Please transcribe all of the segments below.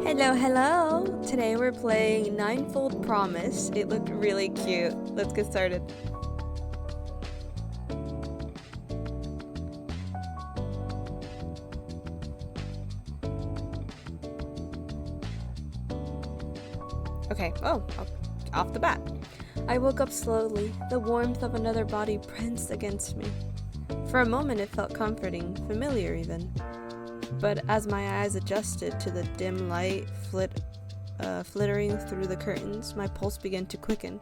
Hello, hello! Today we're playing NineFold Promise. It looked really cute. Let's get started. Okay, off the bat. I woke up slowly, the warmth of another body pressed against me. For a moment it felt comforting, familiar even. But as my eyes adjusted to the dim light flittering through the curtains, my pulse began to quicken.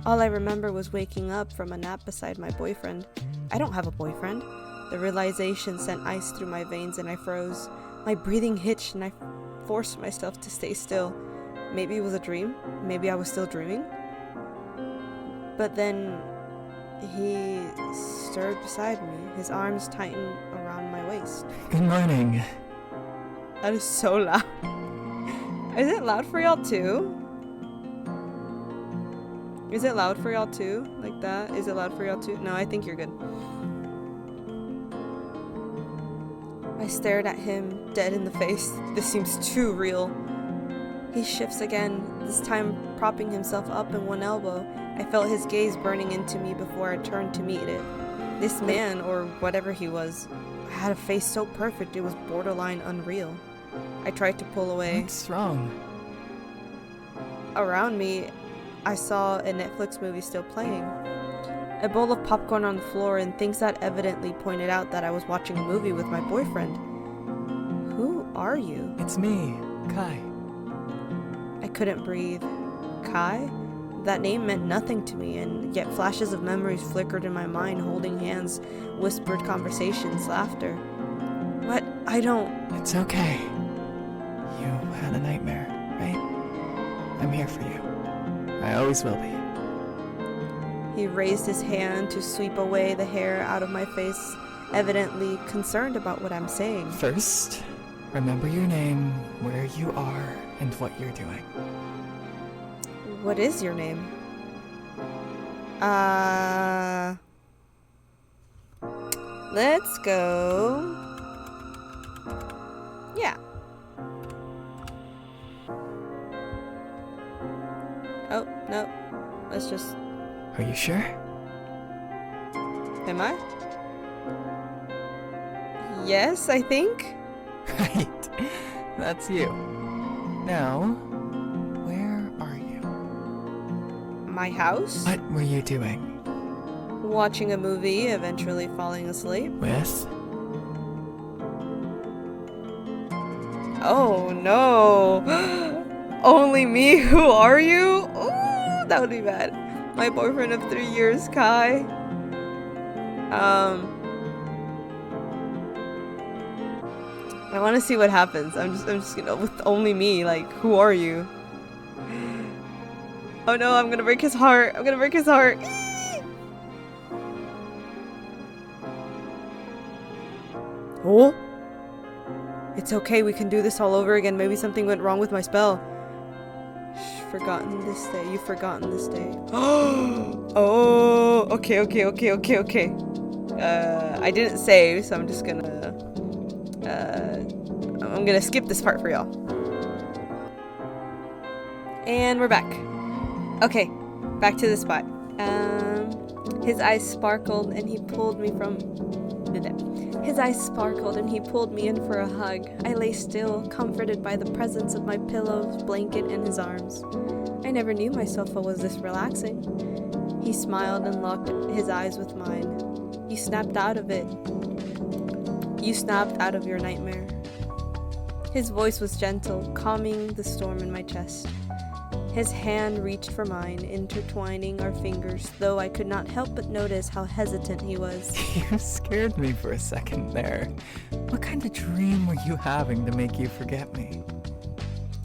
All I remember was waking up from a nap beside my boyfriend. I don't have a boyfriend. The realization sent ice through my veins and I froze. My breathing hitched and I forced myself to stay still. Maybe it was a dream. Maybe I was still dreaming. But then he stirred beside me, his arms tightened around my waist. Good morning. That is so loud. Is it loud for y'all too? Is it loud for y'all too? Like that? Is it loud for y'all too? No, I think you're good. I stared at him, dead in the face. This seems too real. He shifts again, this time propping himself up in one elbow. I felt his gaze burning into me before I turned to meet it. This man, or whatever he was, had a face so perfect it was borderline unreal. I tried to pull away. What's wrong? Around me, I saw a Netflix movie still playing. A bowl of popcorn on the floor and things that evidently pointed out that I was watching a movie with my boyfriend. Who are you? It's me, Kai. I couldn't breathe. Kai? That name meant nothing to me, and yet flashes of memories flickered in my mind, holding hands, whispered conversations, laughter. What? I don't... It's okay. You had a nightmare, right? I'm here for you. I always will be. He raised his hand to sweep away the hair out of my face, evidently concerned about what I'm saying. First, remember your name, where you are, and what you're doing. What is your name? Let's go. Yeah. Oh, no. Let's just... Are you sure? Am I? Yes, I think. Right. That's you. Now, where are you? My house? What were you doing? Watching a movie, eventually falling asleep. With? Oh no! Only me? Who are you? Ooh, that would be bad. My boyfriend of 3 years, Kai. I want to see what happens. I'm just gonna, with only me, like, who are you? Oh no, I'm gonna break his heart. I'm gonna break his heart. Oh? It's okay, we can do this all over again. Maybe something went wrong with my spell. Shh, forgotten this day. You've forgotten this day. Oh, okay. I didn't save, so I'm just gonna... I'm gonna skip this part for y'all. And we're back. Okay, back to the spot. His eyes sparkled and he pulled me from... His eyes sparkled and he pulled me in for a hug. I lay still, comforted by the presence of my pillow, blanket, and his arms. I never knew my sofa was this relaxing. He smiled and locked his eyes with mine. You snapped out of it. You snapped out of your nightmare. His voice was gentle, calming the storm in my chest. His hand reached for mine, intertwining our fingers, though I could not help but notice how hesitant he was. You scared me for a second there. What kind of dream were you having to make you forget me?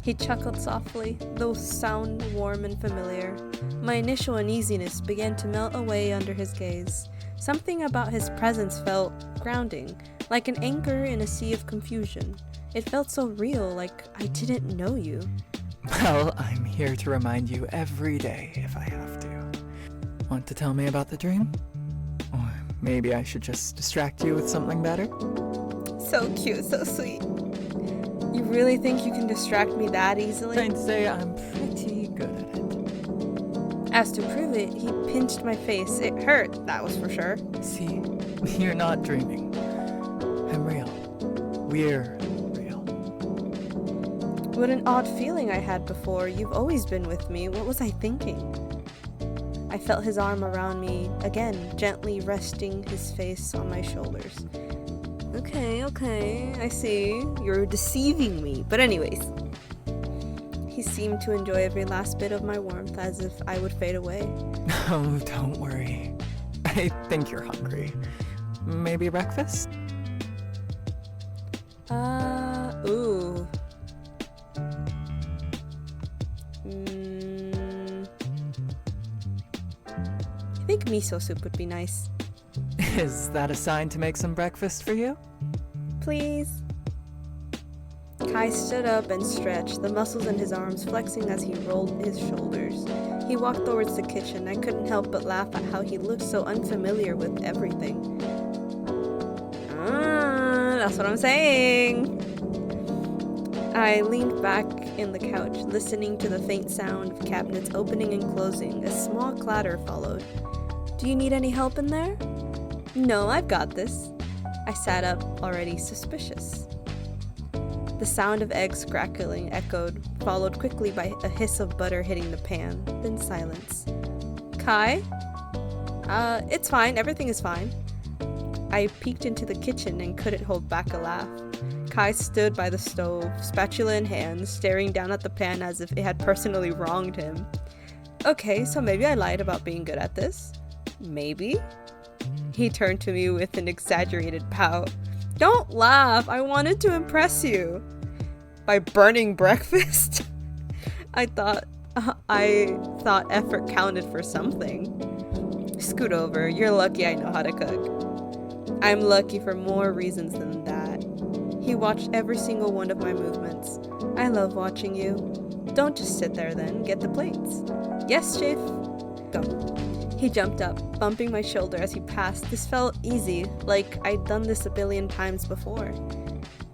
He chuckled softly, though sound warm and familiar. My initial uneasiness began to melt away under his gaze. Something about his presence felt grounding, like an anchor in a sea of confusion. It felt so real, like I didn't know you. Well, I'm here to remind you every day if I have to. Want to tell me about the dream? Or maybe I should just distract you with something better? So cute, so sweet. You really think you can distract me that easily? I'd say I'm pretty good at it. As to prove it, he pinched my face. It hurt, that was for sure. See, you're not dreaming. I'm real. We're real. What an odd feeling I had before. You've always been with me. What was I thinking? I felt his arm around me again, gently resting his face on my shoulders. Okay, I see. You're deceiving me. But anyways, he seemed to enjoy every last bit of my warmth as if I would fade away. Oh, don't worry. I think you're hungry. Maybe breakfast? Ooh. I think miso soup would be nice. Is that a sign to make some breakfast for you? Please. Kai stood up and stretched, the muscles in his arms flexing as he rolled his shoulders. He walked towards the kitchen. I couldn't help but laugh at how he looked so unfamiliar with everything. That's what I'm saying. I leaned back in the couch, listening to the faint sound of cabinets opening and closing. A small clatter followed. Do you need any help in there? No, I've got this. I sat up, already suspicious. The sound of eggs crackling echoed, followed quickly by a hiss of butter hitting the pan, then silence. Kai? It's fine, everything is fine. I peeked into the kitchen and couldn't hold back a laugh. Kai stood by the stove, spatula in hand, staring down at the pan as if it had personally wronged him. Okay, so maybe I lied about being good at this. Maybe? He turned to me with an exaggerated pout. Don't laugh, I wanted to impress you. By burning breakfast? I thought effort counted for something. Scoot over, you're lucky I know how to cook. I'm lucky for more reasons than that. He watched every single one of my movements. I love watching you. Don't just sit there then, get the plates. Yes, Chief. Go. He jumped up, bumping my shoulder as he passed. This felt easy, like I'd done this a billion times before.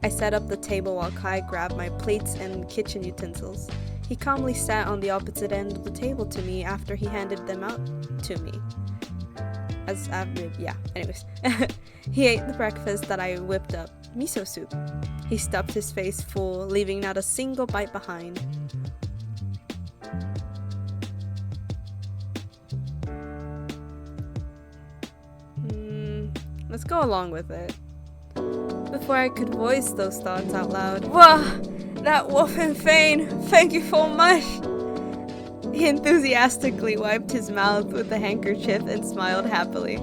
I set up the table while Kai grabbed my plates and kitchen utensils. He calmly sat on the opposite end of the table to me after he handed them out to me. Anyways. He ate the breakfast that I whipped up, miso soup. He stuffed his face full, leaving not a single bite behind. Let's go along with it. Before I could voice those thoughts out loud, "Wah! That wolf and Fane! Thank you so much!" He enthusiastically wiped his mouth with a handkerchief and smiled happily.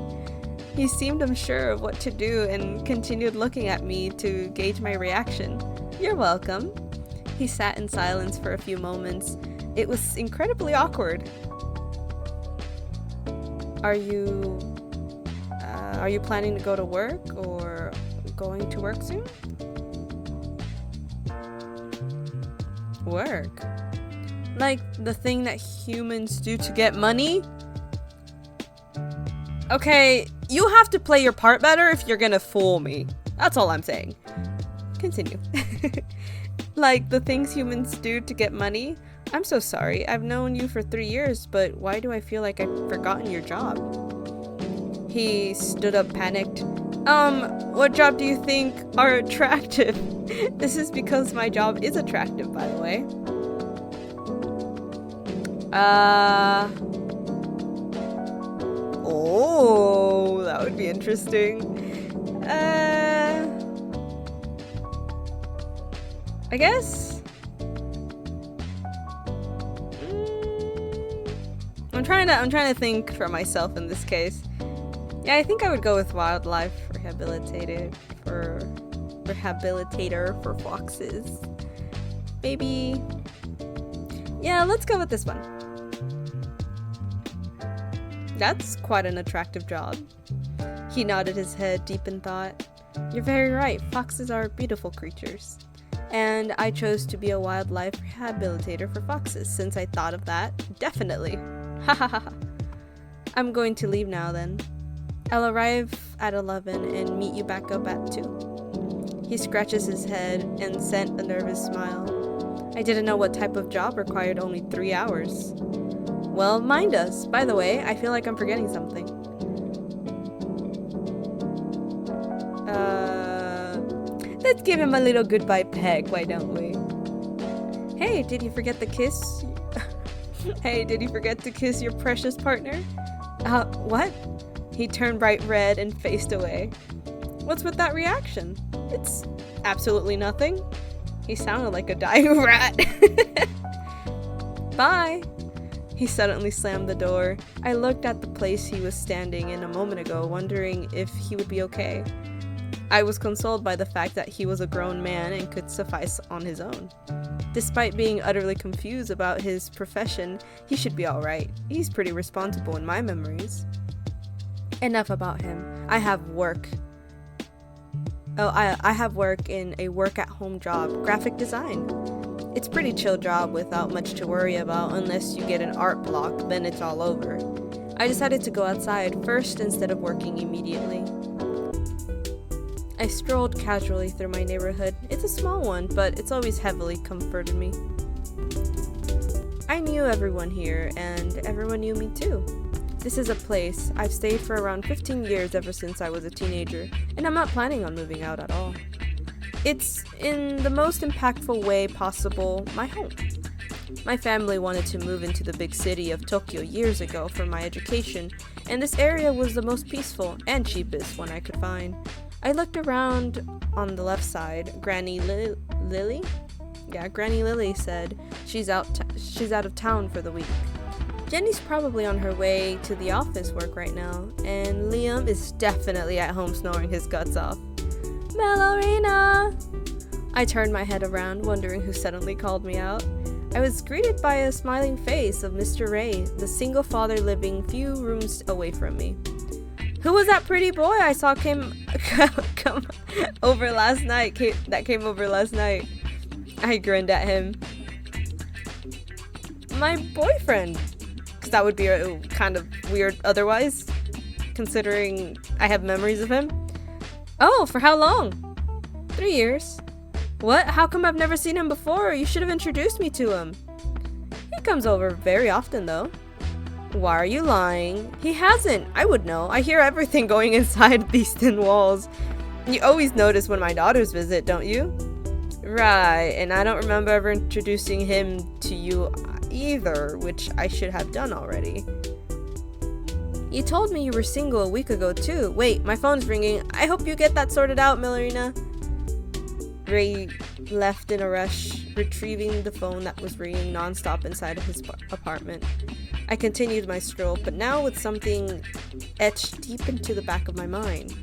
He seemed unsure of what to do and continued looking at me to gauge my reaction. You're welcome. He sat in silence for a few moments. It was incredibly awkward. Are you planning to go to work or going to work soon? Work? Like the thing that humans do to get money? Okay, you have to play your part better if you're gonna fool me. That's all I'm saying. Continue. Like the things humans do to get money? I'm so sorry. I've known you for 3 years, but why do I feel like I've forgotten your job? He stood up panicked. What job do you think are attractive? This is because my job is attractive, by the way. Oh, that would be interesting. I guess? I'm trying to think for myself in this case. Yeah, I think I would go with wildlife rehabilitator for foxes. Maybe. Yeah, let's go with this one. That's quite an attractive job. He nodded his head deep in thought. You're very right. Foxes are beautiful creatures. And I chose to be a wildlife rehabilitator for foxes since I thought of that. Definitely. Ha ha ha. I'm going to leave now then. I'll arrive at 11 and meet you back up at 2. He scratches his head and sent a nervous smile. I didn't know what type of job required only 3 hours. Well, mine does. By the way, I feel like I'm forgetting something. Let's give him a little goodbye peck, why don't we? Hey, did you forget the kiss? Hey, did you forget to kiss your precious partner? What? He turned bright red and faced away. What's with that reaction? It's absolutely nothing. He sounded like a dying rat. Bye. He suddenly slammed the door. I looked at the place he was standing in a moment ago, wondering if he would be okay. I was consoled by the fact that he was a grown man and could suffice on his own. Despite being utterly confused about his profession, he should be alright. He's pretty responsible in my memories. Enough about him. I have work. I have work in a work-at-home job, graphic design. It's a pretty chill job without much to worry about unless you get an art block, then it's all over. I decided to go outside first instead of working immediately. I strolled casually through my neighborhood. It's a small one, but it's always heavily comforted me. I knew everyone here, and everyone knew me too. This is a place I've stayed for around 15 years ever since I was a teenager, and I'm not planning on moving out at all. It's, in the most impactful way possible, my home. My family wanted to move into the big city of Tokyo years ago for my education, and this area was the most peaceful and cheapest one I could find. I looked around on the left side. Granny Lily? Yeah, Granny Lily said she's out of town for the week. Jenny's probably on her way to the office work right now, and Liam is definitely at home snoring his guts off. Melorina! I turned my head around, wondering who suddenly called me out. I was greeted by a smiling face of Mr. Ray, the single father living few rooms away from me. Who was that pretty boy I saw come over last night? Came over last night. I grinned at him. My boyfriend. Because that would be kind of weird otherwise, considering I have memories of him. Oh, for how long? 3 years. What? How come I've never seen him before? You should have introduced me to him. He comes over very often, though. Why are you lying? He hasn't. I would know. I hear everything going inside these thin walls. You always notice when my daughters visit, don't you? Right, and I don't remember ever introducing him to you either, which I should have done already. You told me you were single a week ago, too. Wait, my phone's ringing. I hope you get that sorted out, Millerina. Ray left in a rush, retrieving the phone that was ringing nonstop inside of his apartment. I continued my stroll, but now with something etched deep into the back of my mind.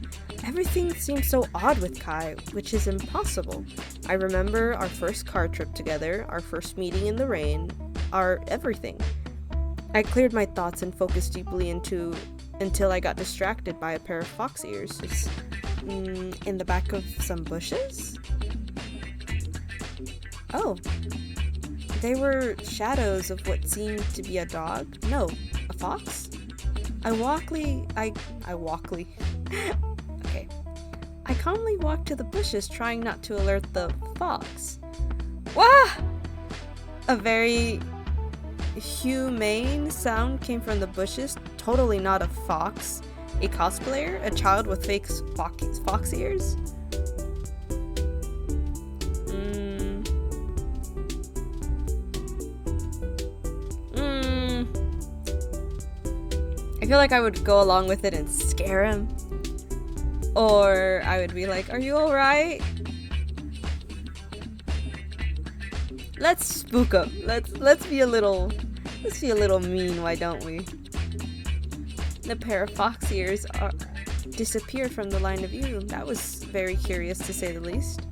Everything seems so odd with Kai, which is impossible. I remember our first car trip together, our first meeting in the rain, our everything. I cleared my thoughts and focused deeply until I got distracted by a pair of fox ears in the back of some bushes. Oh. They were shadows of what seemed to be a dog. No, a fox? Okay. I calmly walked to the bushes, trying not to alert the fox. Wah! A very humane sound came from the bushes. Totally not a fox. A cosplayer? A child with fake fox ears? I feel like I would go along with it and scare him. Or I would be like, are you alright? Let's spook him. Let's be a little mean, why don't we? The pair of fox ears disappeared from the line of view. That was very curious to say the least.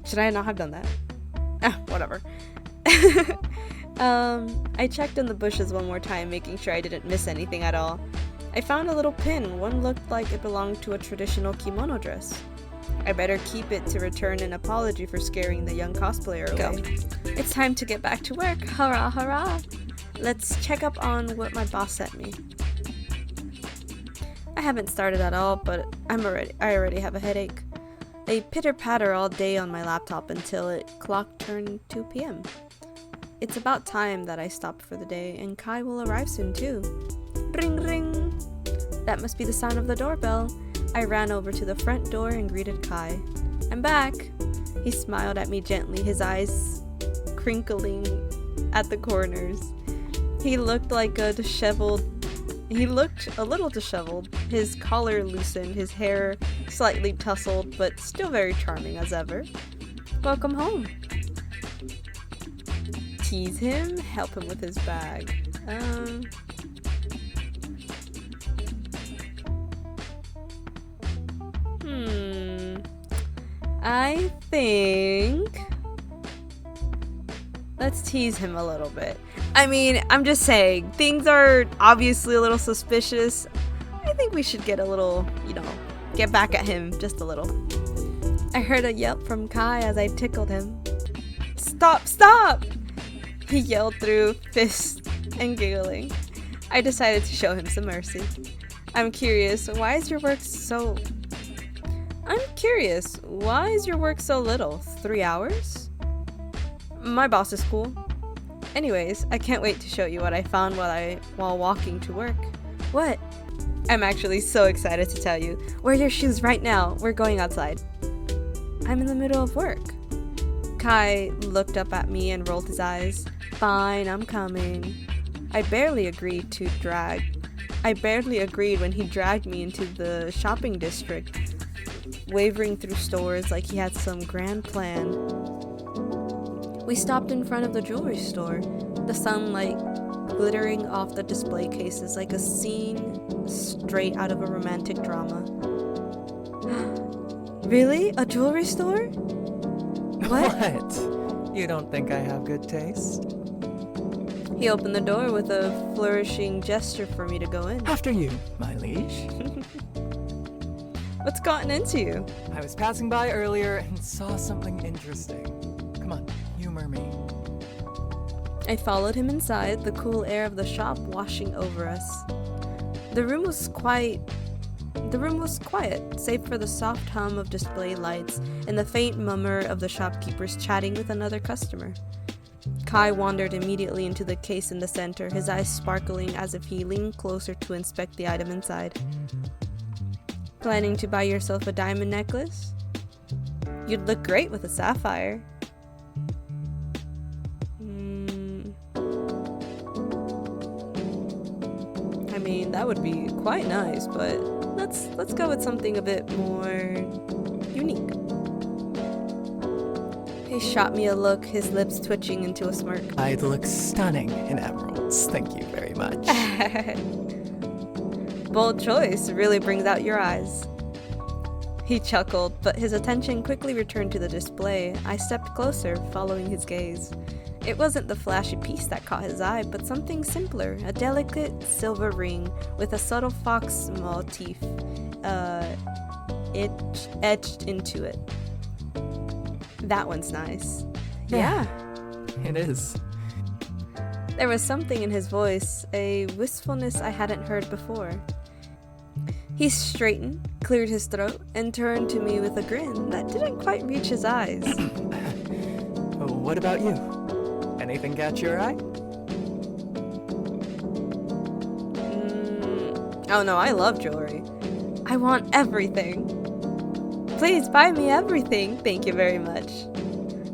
Should I not have done that? Whatever. I checked in the bushes one more time, making sure I didn't miss anything at all. I found a little pin. One looked like it belonged to a traditional kimono dress. I better keep it to return an apology for scaring the young cosplayer away. Go. It's time to get back to work. Hurrah, hurrah! Let's check up on what my boss sent me. I haven't started at all, but I already have a headache. A pitter-patter all day on my laptop until it clock turned 2 p.m. It's about time that I stopped for the day, and Kai will arrive soon too. Ring ring! That must be the sound of the doorbell. I ran over to the front door and greeted Kai. I'm back! He smiled at me gently, his eyes crinkling at the corners. He looked a little disheveled, his collar loosened, his hair slightly tousled, but still very charming as ever. Welcome home. Tease him, help him with his bag. I think... Let's tease him a little bit. I mean, I'm just saying, things are obviously a little suspicious. I think we should get a little, get back at him just a little. I heard a yelp from Kai as I tickled him. Stop, stop! He yelled through fists and giggling. I decided to show him some mercy. I'm curious, why is your work so little? 3 hours? My boss is cool. Anyways, I can't wait to show you what I found while walking to work. What? I'm actually so excited to tell you. Wear your shoes right now. We're going outside. I'm in the middle of work. Kai looked up at me and rolled his eyes. Fine, I'm coming. I barely agreed when he dragged me into the shopping district, wavering through stores like he had some grand plan. We stopped in front of the jewelry store, the sunlight glittering off the display cases like a scene straight out of a romantic drama. Really? A jewelry store? What? You don't think I have good taste? He opened the door with a flourishing gesture for me to go in. After you, my liege. What's gotten into you? I was passing by earlier and saw something interesting. Come on, humor me. I followed him inside, the cool air of the shop washing over us. The room was quiet, save for the soft hum of display lights and the faint murmur of the shopkeepers chatting with another customer. Kai wandered immediately into the case in the center, his eyes sparkling as if he leaned closer to inspect the item inside. Planning to buy yourself a diamond necklace? You'd look great with a sapphire. I mean, that would be quite nice, but let's go with something a bit more unique. He shot me a look, his lips twitching into a smirk. I'd look stunning in emeralds. Thank you very much. Bold choice, really brings out your eyes. He chuckled, but his attention quickly returned to the display. I stepped closer, following his gaze. It wasn't the flashy piece that caught his eye, but something simpler, a delicate silver ring with a subtle fox motif etched into it. That one's nice. Yeah. It is. There was something in his voice, a wistfulness I hadn't heard before. He straightened, cleared his throat, and turned to me with a grin that didn't quite reach his eyes. What about you? Anything catch your eye? Oh no, I love jewelry. I want everything. Please buy me everything, thank you very much.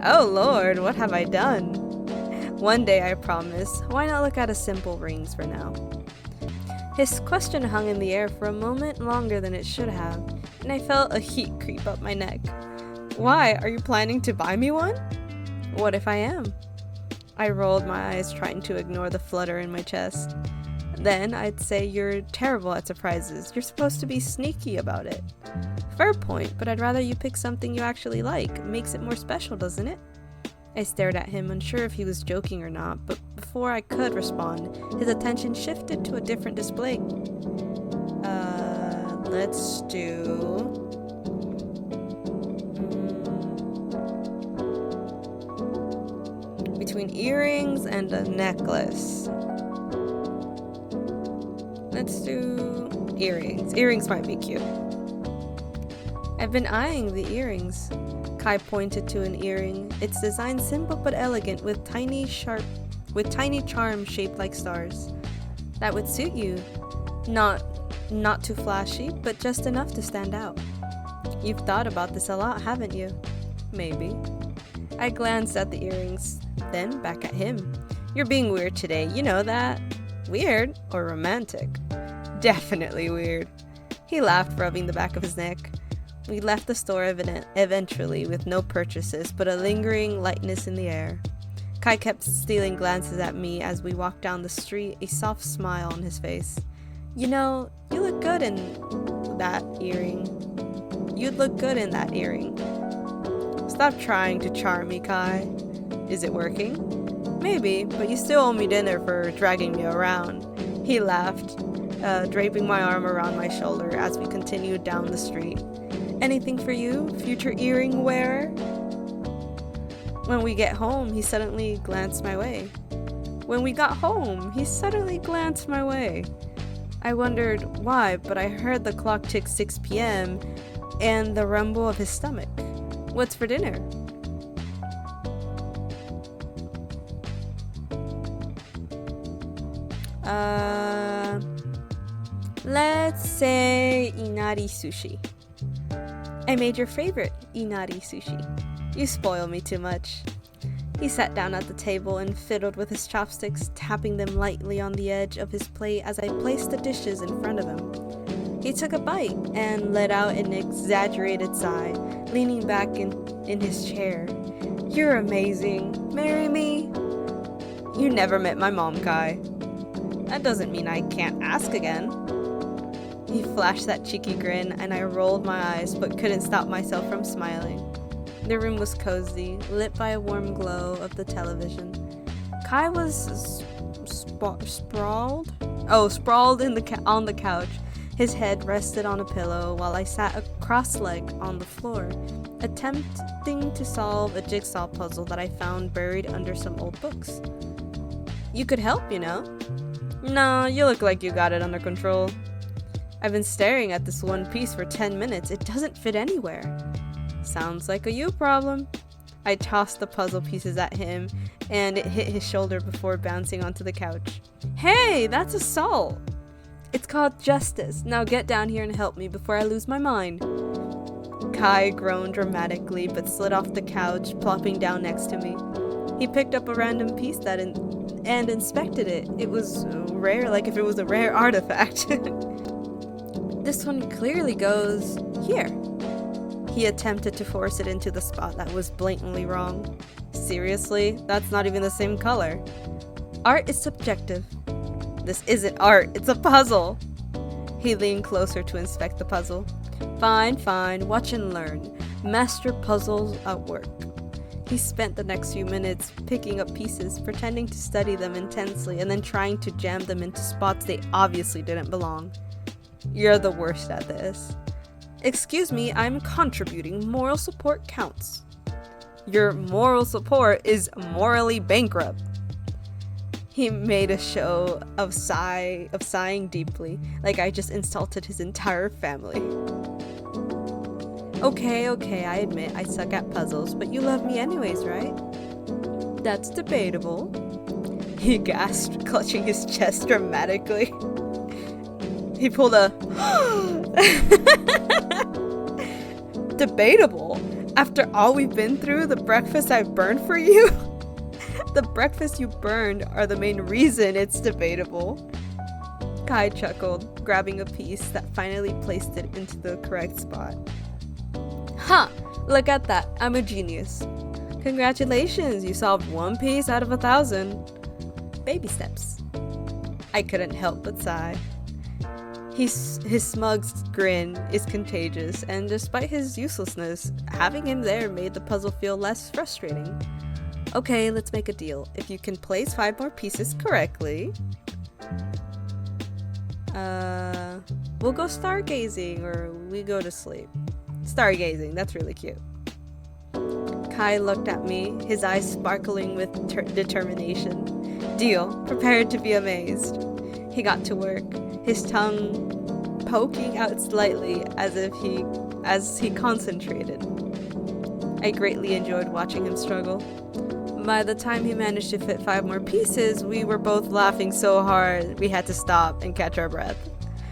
Oh Lord, what have I done? One day, I promise. Why not look at a simple rings for now? His question hung in the air for a moment longer than it should have, and I felt a heat creep up my neck. Why? Are you planning to buy me one? What if I am? I rolled my eyes, trying to ignore the flutter in my chest. Then I'd say you're terrible at surprises. You're supposed to be sneaky about it. Fair point, but I'd rather you pick something you actually like. It makes it more special, doesn't it? I stared at him, unsure if he was joking or not, but before I could respond, his attention shifted to a different display. Let's do... between earrings and a necklace. Let's do Earrings. Earrings might be cute. I've been eyeing the earrings. Kai pointed to an earring. Its design simple but elegant with tiny charms shaped like stars. That would suit you. Not too flashy, but just enough to stand out. You've thought about this a lot, haven't you? Maybe. I glanced at the earrings, then back at him. You're being weird today, you know that? Weird or romantic? Definitely weird. He laughed, rubbing the back of his neck. We left the store eventually with no purchases, but a lingering lightness in the air. Kai kept stealing glances at me as we walked down the street, a soft smile on his face. You know, you look good in that earring. You'd look good in that earring. Stop trying to charm me, Kai. Is it working? Maybe, but you still owe me dinner for dragging me around. He laughed, draping my arm around my shoulder as we continued down the street. Anything for you, future earring wearer? When we get home, he suddenly glanced my way. I wondered why, but I heard the clock tick 6 p.m. and the rumble of his stomach. What's for dinner? Let's say inari sushi. I made your favorite, inari sushi. You spoil me too much. He sat down at the table and fiddled with his chopsticks, tapping them lightly on the edge of his plate as I placed the dishes in front of him. He took a bite and let out an exaggerated sigh, leaning back in his chair. You're amazing. Marry me? You never met my mom, Kai. That doesn't mean I can't ask again. He flashed that cheeky grin, and I rolled my eyes but couldn't stop myself from smiling. The room was cozy, lit by a warm glow of the television. Kai was sprawled on the couch. His head rested on a pillow while I sat cross-legged on the floor, attempting to solve a jigsaw puzzle that I found buried under some old books. You could help, you know? No, you look like you got it under control. I've been staring at this one piece for 10 minutes. It doesn't fit anywhere. Sounds like a you problem. I tossed the puzzle pieces at him, and it hit his shoulder before bouncing onto the couch. Hey, that's assault! It's called justice. Now get down here and help me before I lose my mind. Kai groaned dramatically, but slid off the couch, plopping down next to me. He picked up a random piece and inspected it. It was rare, like if it was a rare artifact. This one clearly goes here. He attempted to force it into the spot that was blatantly wrong. Seriously? That's not even the same color. Art is subjective. This isn't art, it's a puzzle. He leaned closer to inspect the puzzle. Fine, watch and learn. Master puzzles at work. He spent the next few minutes picking up pieces, pretending to study them intensely, and then trying to jam them into spots they obviously didn't belong. You're the worst at this. Excuse me, I'm contributing. Moral support counts. Your moral support is morally bankrupt. He made a show of sighing deeply, like I just insulted his entire family. Okay, I admit I suck at puzzles, but you love me anyways, right? That's debatable. He gasped, clutching his chest dramatically. He pulled a debatable? After all we've been through, the breakfast I've burned for you? The breakfast you burned are the main reason it's debatable. Kai chuckled, grabbing a piece that finally placed it into the correct spot. Huh, look at that, I'm a genius. Congratulations, you solved one piece out of 1,000. Baby steps. I couldn't help but sigh. His smug grin is contagious, and despite his uselessness, having him there made the puzzle feel less frustrating. Okay, let's make a deal. If you can place 5 more pieces correctly, we'll go stargazing, or we go to sleep. Stargazing, that's really cute. Kai looked at me, his eyes sparkling with determination. Deal, prepared to be amazed. He got to work, his tongue poking out slightly as he concentrated. I greatly enjoyed watching him struggle. By the time he managed to fit 5 more pieces, we were both laughing so hard we had to stop and catch our breath.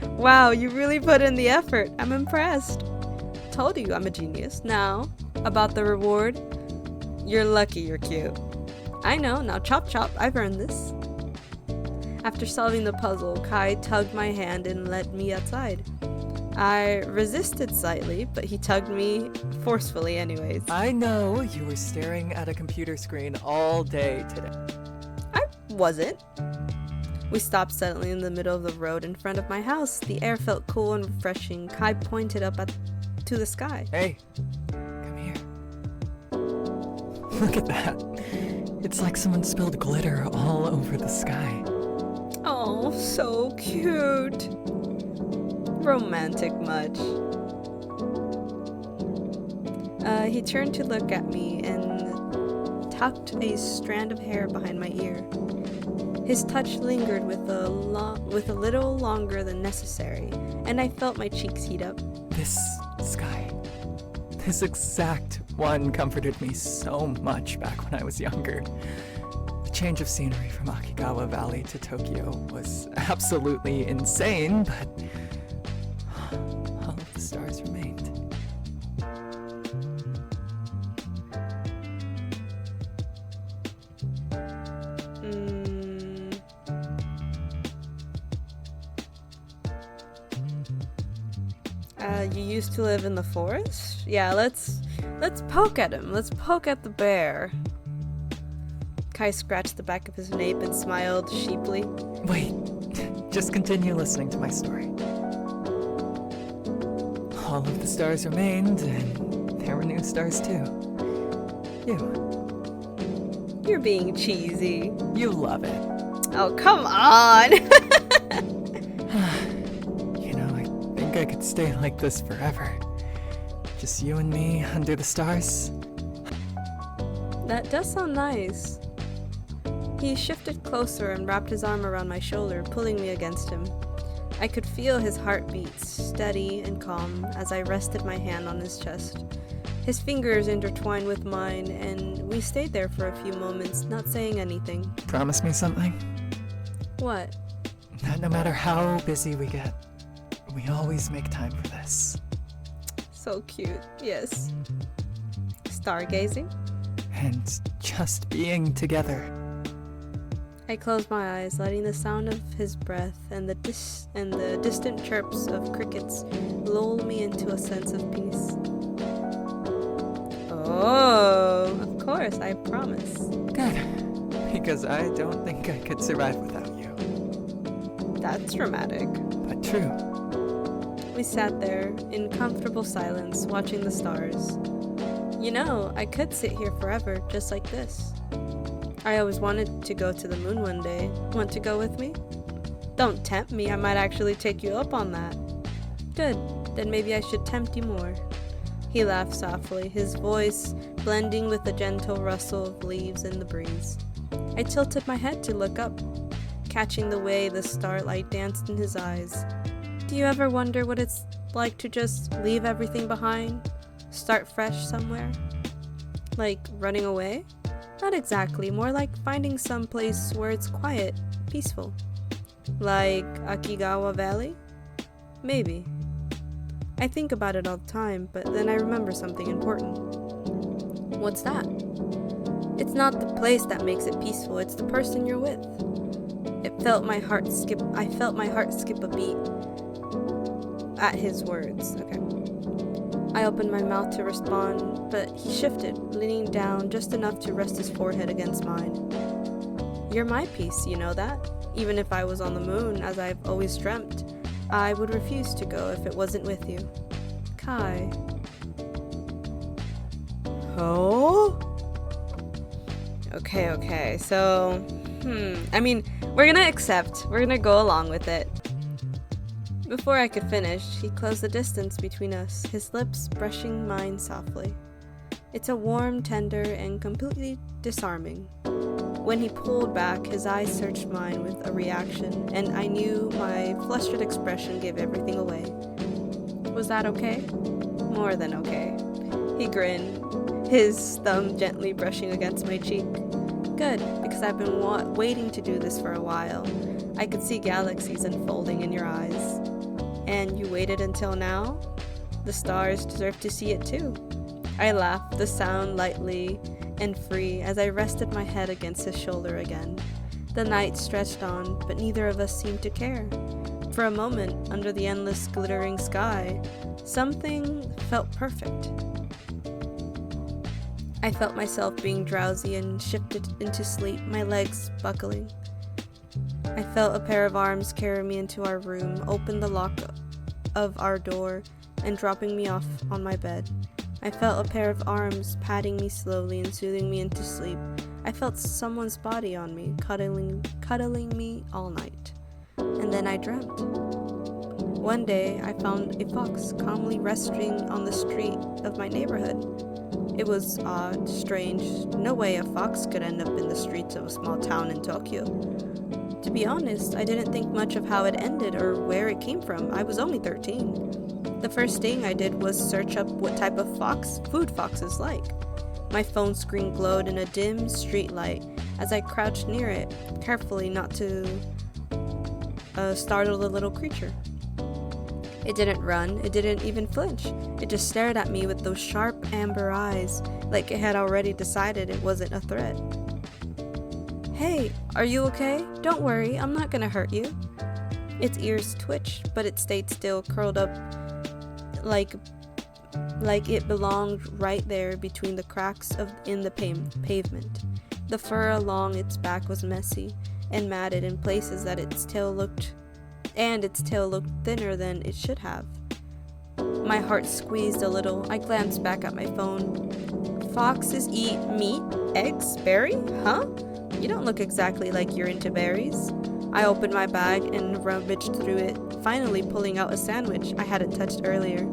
Wow, you really put in the effort. I'm impressed. Told you I'm a genius. Now, about the reward. You're lucky you're cute. I know, now chop chop, I've earned this. After solving the puzzle, Kai tugged my hand and led me outside. I resisted slightly, but he tugged me forcefully anyways. I know you were staring at a computer screen all day today. I wasn't. We stopped suddenly in the middle of the road in front of my house. The air felt cool and refreshing. Kai pointed up to the sky. Hey, come here. Look at that. It's like someone spilled glitter all over the sky. Oh, so cute. Romantic much. He turned to look at me and tucked a strand of hair behind my ear. His touch lingered with a little longer than necessary, and I felt my cheeks heat up. This sky, this exact one comforted me so much back when I was younger. The change of scenery from Akigawa Valley to Tokyo was absolutely insane, but all of the stars remained. You used to live in the forest? Yeah, let's poke at him. Let's poke at the bear. Kai scratched the back of his nape and smiled sheepily. Wait, just continue listening to my story. All of the stars remained, and there were new stars too. You're being cheesy. You love it. Oh, come on! I could stay like this forever. Just you and me under the stars. That does sound nice. He shifted closer and wrapped his arm around my shoulder, pulling me against him. I could feel his heartbeat, steady and calm, as I rested my hand on his chest. His fingers intertwined with mine, and we stayed there for a few moments, not saying anything. Promise me something? What? That no matter how busy we get, we always make time for this. So cute, yes. Stargazing? And just being together. I closed my eyes, letting the sound of his breath and the distant chirps of crickets lull me into a sense of peace. Oh, of course, I promise. Good, because I don't think I could survive without you. That's dramatic. But true. We sat there, in comfortable silence, watching the stars. You know, I could sit here forever, just like this. I always wanted to go to the moon one day. Want to go with me? Don't tempt me, I might actually take you up on that. Good, then maybe I should tempt you more. He laughed softly, his voice blending with the gentle rustle of leaves in the breeze. I tilted my head to look up, catching the way the starlight danced in his eyes. Do you ever wonder what it's like to just leave everything behind? Start fresh somewhere? Like running away? Not exactly, more like finding some place where it's quiet, peaceful. Like Akigawa Valley? Maybe. I think about it all the time, but then I remember something important. What's that? It's not the place that makes it peaceful, it's the person you're with. I felt my heart skip a beat at his words. Okay. I opened my mouth to respond, but he shifted, leaning down just enough to rest his forehead against mine. You're my piece, you know that? Even if I was on the moon, as I've always dreamt, I would refuse to go if it wasn't with you. Kai. Oh? Okay, so, I mean, we're gonna go along with it. Before I could finish, he closed the distance between us, his lips brushing mine softly. It's a warm, tender, and completely disarming. When he pulled back, his eyes searched mine with a reaction, and I knew my flustered expression gave everything away. Was that okay? More than okay. He grinned, his thumb gently brushing against my cheek. Good, because I've been waiting to do this for a while. I could see galaxies unfolding in your eyes. And you waited until now? The stars deserve to see it too. I laughed, the sound lightly and free, as I rested my head against his shoulder again. The night stretched on, but neither of us seemed to care. For a moment, under the endless glittering sky, something felt perfect. I felt myself being drowsy and shifted into sleep, my legs buckling. I felt a pair of arms carry me into our room, open the lock of our door, and dropping me off on my bed. I felt a pair of arms patting me slowly and soothing me into sleep. I felt someone's body on me, cuddling me all night. And then I dreamt. One day, I found a fox calmly resting on the street of my neighborhood. It was odd, strange. No way a fox could end up in the streets of a small town in Tokyo. To be honest, I didn't think much of how it ended or where it came from. I was only 13. The first thing I did was search up what type of food foxes like. My phone screen glowed in a dim street light as I crouched near it, carefully not to startle the little creature. It didn't run, it didn't even flinch. It just stared at me with those sharp amber eyes, like it had already decided it wasn't a threat. Hey, are you okay? Don't worry, I'm not gonna hurt you. Its ears twitched, but it stayed still, curled up like it belonged right there between the cracks in the pavement. The fur along its back was messy and matted in places that its tail looked thinner than it should have. My heart squeezed a little. I glanced back at my phone. Foxes eat meat, eggs, berry? Huh? You don't look exactly like you're into berries. I opened my bag and rummaged through it, finally pulling out a sandwich I hadn't touched earlier.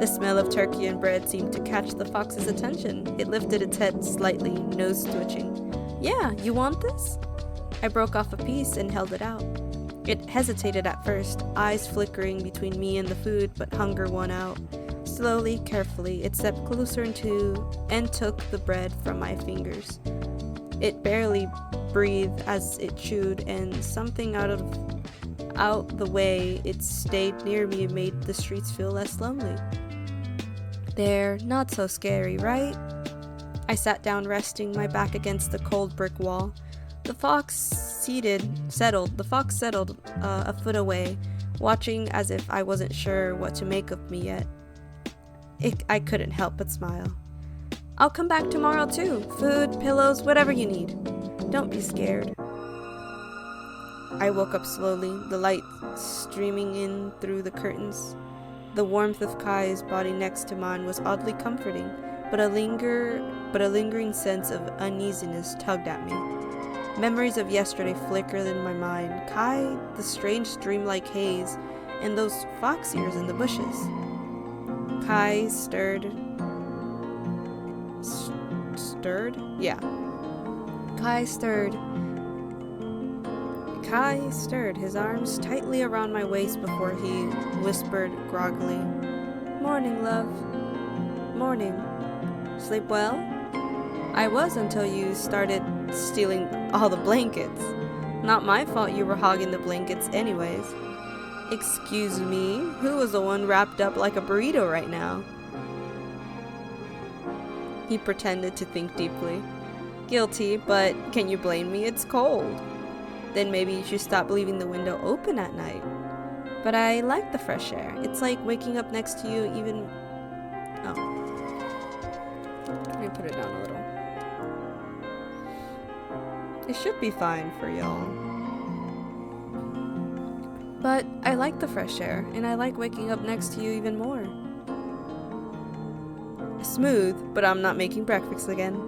The smell of turkey and bread seemed to catch the fox's attention. It lifted its head slightly, nose twitching. Yeah, you want this? I broke off a piece and held it out. It hesitated at first, eyes flickering between me and the food, but hunger won out. Slowly, carefully, it stepped closer and took the bread from my fingers. It barely breathed as it chewed, and something out the way it stayed near me made the streets feel less lonely. There, not so scary, right? I sat down, resting my back against the cold brick wall. The fox settled a foot away, watching as if I wasn't sure what to make of me yet. I couldn't help but smile. I'll come back tomorrow too. Food, pillows, whatever you need. Don't be scared. I woke up slowly, the light streaming in through the curtains. The warmth of Kai's body next to mine was oddly comforting, but a lingering sense of uneasiness tugged at me. Memories of yesterday flickered in my mind. Kai, the strange dreamlike haze, and those fox ears in the bushes. Kai stirred? Yeah. Kai stirred, his arms tightly around my waist before he whispered groggily, "Morning, love. Morning. Sleep well?" I was until you started stealing all the blankets. Not my fault you were hogging the blankets anyways. Excuse me, who was the one wrapped up like a burrito right now? He pretended to think deeply. Guilty, but can you blame me? It's cold. Then maybe you should stop leaving the window open at night. But I like the fresh air. It's like waking up next to you even... Oh. Let me put it down a little. It should be fine for y'all. But I like the fresh air, and I like waking up next to you even more. Smooth, but I'm not making breakfast again.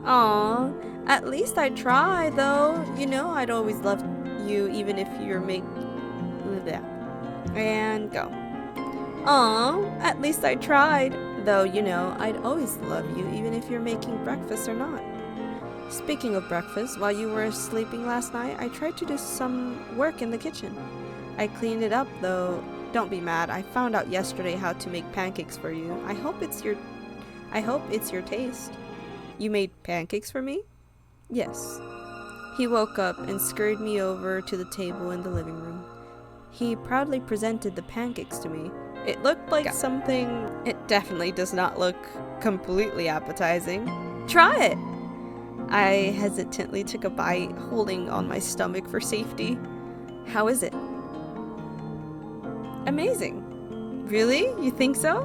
Aw, at least I try, though. You know I'd always love you even if you're that. And go. Aw, at least I tried, though you know I'd always love you even if you're making breakfast or not. Speaking of breakfast, while you were sleeping last night, I tried to do some work in the kitchen. I cleaned it up, though. Don't be mad. I found out yesterday how to make pancakes for you. I hope it's your taste. You made pancakes for me? Yes. He woke up and scurried me over to the table in the living room. He proudly presented the pancakes to me. It looked like something... It definitely does not look completely appetizing. Try it! I hesitantly took a bite, holding on my stomach for safety. How is it? Amazing. Really? You think so?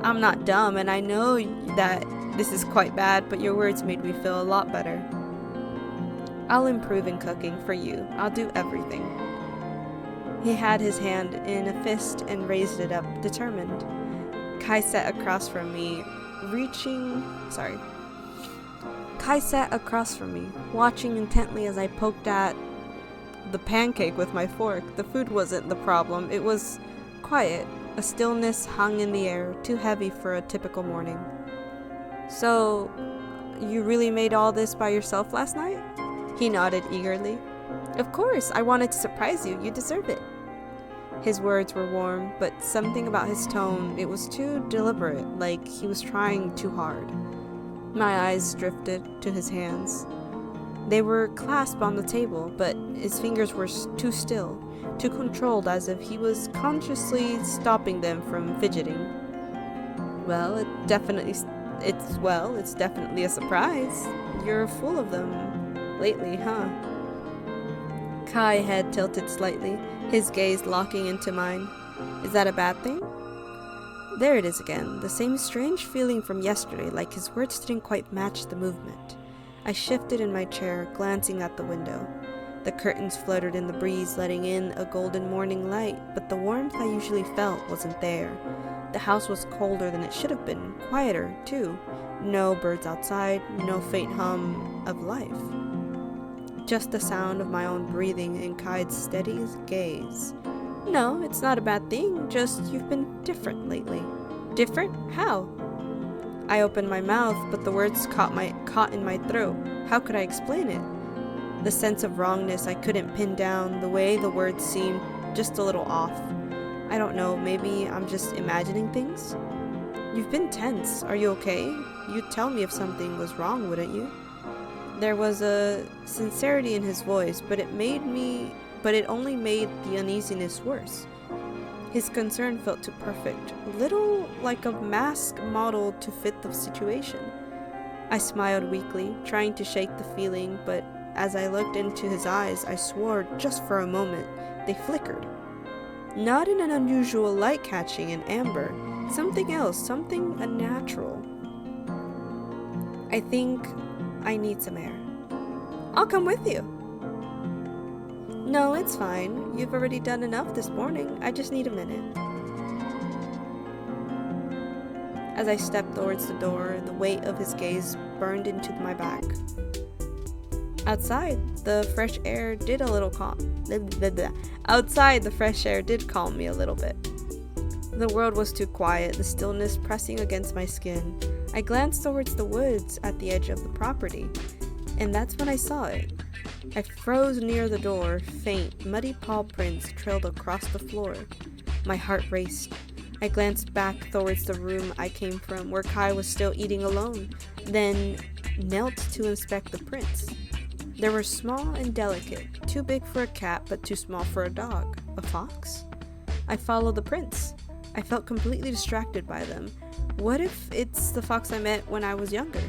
I'm not dumb, and I know that this is quite bad, but your words made me feel a lot better. I'll improve in cooking for you. I'll do everything. He had his hand in a fist and raised it up, determined. Kai sat across from me, watching intently as I poked at the pancake with my fork. The food wasn't the problem. It was quiet. A stillness hung in the air, too heavy for a typical morning. So, you really made all this by yourself last night? He nodded eagerly. Of course, I wanted to surprise you. You deserve it. His words were warm, but something about his tone, it was too deliberate, like he was trying too hard. My eyes drifted to his hands. They were clasped on the table, but his fingers were too still, too controlled, as if he was consciously stopping them from fidgeting. Well, it's definitely a surprise. You're full of them lately, huh? Kai's head tilted slightly, his gaze locking into mine. Is that a bad thing? There it is again, the same strange feeling from yesterday, like his words didn't quite match the movement. I shifted in my chair, glancing at the window. The curtains fluttered in the breeze, letting in a golden morning light, but the warmth I usually felt wasn't there. The house was colder than it should have been, quieter, too. No birds outside, no faint hum of life. Just the sound of my own breathing and Kai's steady gaze. No, it's not a bad thing, just you've been different lately. Different? How? I opened my mouth, but the words caught in my throat. How could I explain it? The sense of wrongness I couldn't pin down, the way the words seemed just a little off. I don't know, maybe I'm just imagining things? You've been tense. Are you okay? You'd tell me if something was wrong, wouldn't you? There was a sincerity in his voice, but it only made the uneasiness worse. His concern felt too perfect, little like a mask modeled to fit the situation. I smiled weakly, trying to shake the feeling, but as I looked into his eyes, I swore just for a moment they flickered. Not in an unusual light catching in amber, something else, something unnatural. I think I need some air. I'll come with you. No, it's fine. You've already done enough this morning. I just need a minute. As I stepped towards the door, the weight of his gaze burned into my back. Outside, the fresh air did calm me a little bit. The world was too quiet, the stillness pressing against my skin. I glanced towards the woods at the edge of the property, and that's when I saw it. I froze near the door. Faint, muddy paw prints trailed across the floor. My heart raced. I glanced back towards the room I came from, where Kai was still eating alone, then knelt to inspect the prints. They were small and delicate, too big for a cat but too small for a dog. A fox? I followed the prints. I felt completely distracted by them. What if it's the fox I met when I was younger?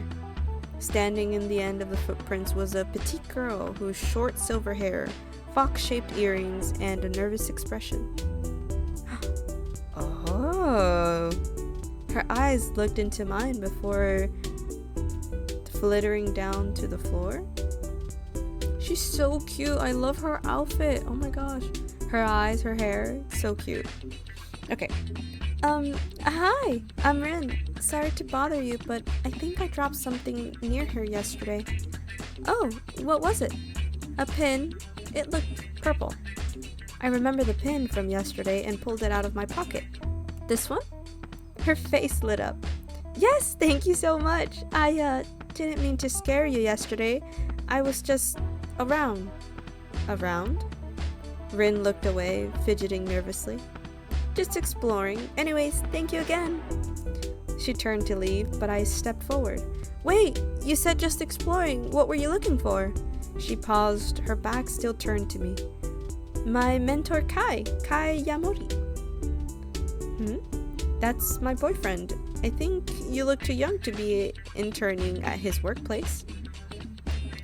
Standing in the end of the footprints was a petite girl whose short silver hair, fox-shaped earrings, and a nervous expression. Oh! Her eyes looked into mine before flittering down to the floor. She's so cute. I love her outfit. Oh my gosh. Her eyes, her hair, so cute. Okay. Hi, I'm Rin. Sorry to bother you, but I think I dropped something near here yesterday. Oh, what was it? A pin. It looked purple. I remember the pin from yesterday and pulled it out of my pocket. This one? Her face lit up. Yes, thank you so much. I Didn't mean to scare you yesterday. I was just around. Around? Rin looked away, fidgeting nervously. Just exploring. Anyways, thank you again. She turned to leave, but I stepped forward. Wait, you said just exploring. What were you looking for? She paused, her back still turned to me. My mentor Kai Yamori. That's my boyfriend. I think you look too young to be interning at his workplace.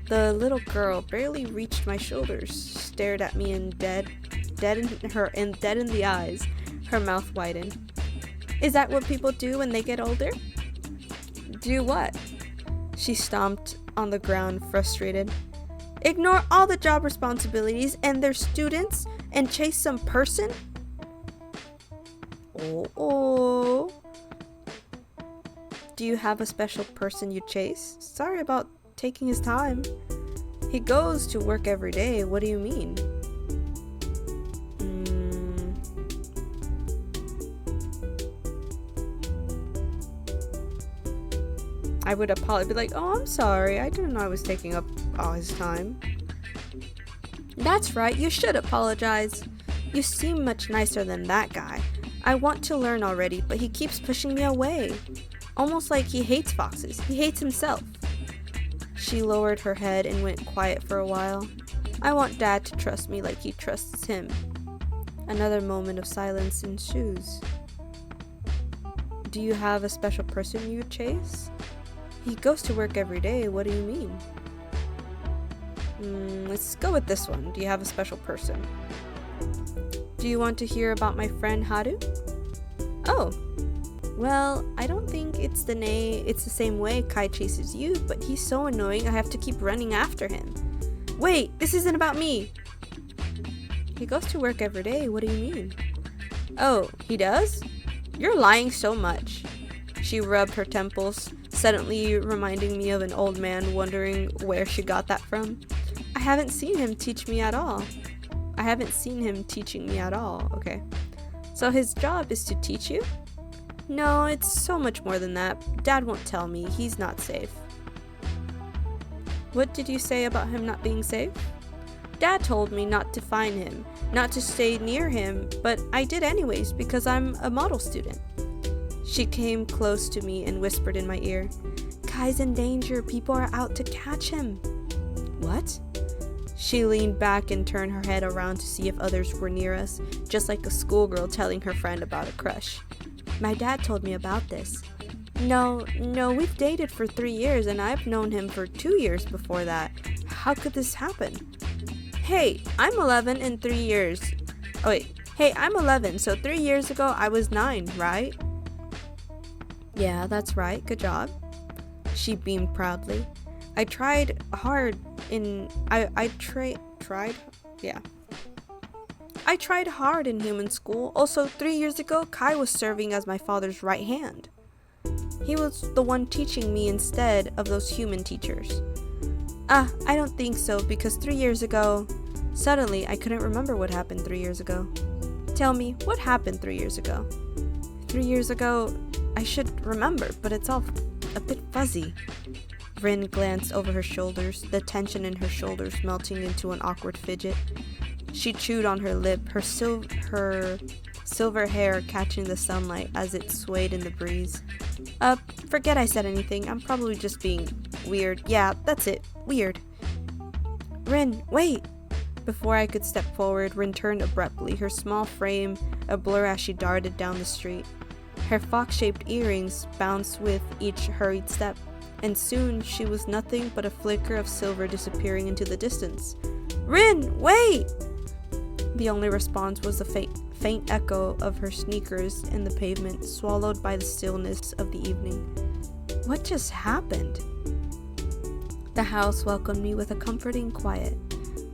The little girl barely reached my shoulders, stared at me in dead in the eyes, her mouth widened. Is that what people do when they get older? Do what? She stomped on the ground, frustrated. Ignore all the job responsibilities and their students and chase some person? Oh. Do you have a special person you chase? Sorry about taking his time. He goes to work every day. What do you mean? I would probably be like, oh, I'm sorry. I didn't know I was taking up all his time. That's right. You should apologize. You seem much nicer than that guy. I want to learn already, but he keeps pushing me away. Almost like he hates foxes. He hates himself. She lowered her head and went quiet for a while. I want Dad to trust me like he trusts him. Another moment of silence ensues. Do you have a special person you chase? He goes to work every day. What do you mean? Let's go with this one. Do you have a special person? Do you want to hear about my friend Haru? Oh. Well, I don't think it's the same way Kai chases you, but he's so annoying I have to keep running after him. Wait, this isn't about me. He goes to work every day. What do you mean? Oh, he does? You're lying so much. She rubbed her temples, suddenly reminding me of an old man wondering where she got that from. I haven't seen him teaching me at all. Okay. So his job is to teach you? No, it's so much more than that. Dad won't tell me. He's not safe. What did you say about him not being safe? Dad told me not to find him, not to stay near him, but I did anyways because I'm a model student. She came close to me and whispered in my ear, Kai's in danger. People are out to catch him. What? She leaned back and turned her head around to see if others were near us, just like a schoolgirl telling her friend about a crush. My dad told me about this. No, we've dated for 3 years and I've known him for 2 years before that. How could this happen? Hey, I'm 11 in 3 years. Oh wait, hey, I'm 11, so 3 years ago I was 9, right? Yeah, that's right, good job. She beamed proudly. I tried hard in human school. Also, 3 years ago, Kai was serving as my father's right hand. He was the one teaching me instead of those human teachers. I don't think so, because 3 years ago... Suddenly, I couldn't remember what happened 3 years ago. Tell me, what happened 3 years ago? 3 years ago, I should remember, but it's all a bit fuzzy. Rin glanced over her shoulders, the tension in her shoulders melting into an awkward fidget. She chewed on her lip, her silver hair catching the sunlight as it swayed in the breeze. Forget I said anything. I'm probably just being weird. Yeah, that's it. Weird. Rin, wait! Before I could step forward, Rin turned abruptly, her small frame a blur as she darted down the street. Her fox-shaped earrings bounced with each hurried step, and soon she was nothing but a flicker of silver disappearing into the distance. Rin, wait! The only response was the faint echo of her sneakers in the pavement, swallowed by the stillness of the evening. What just happened? The house welcomed me with a comforting quiet.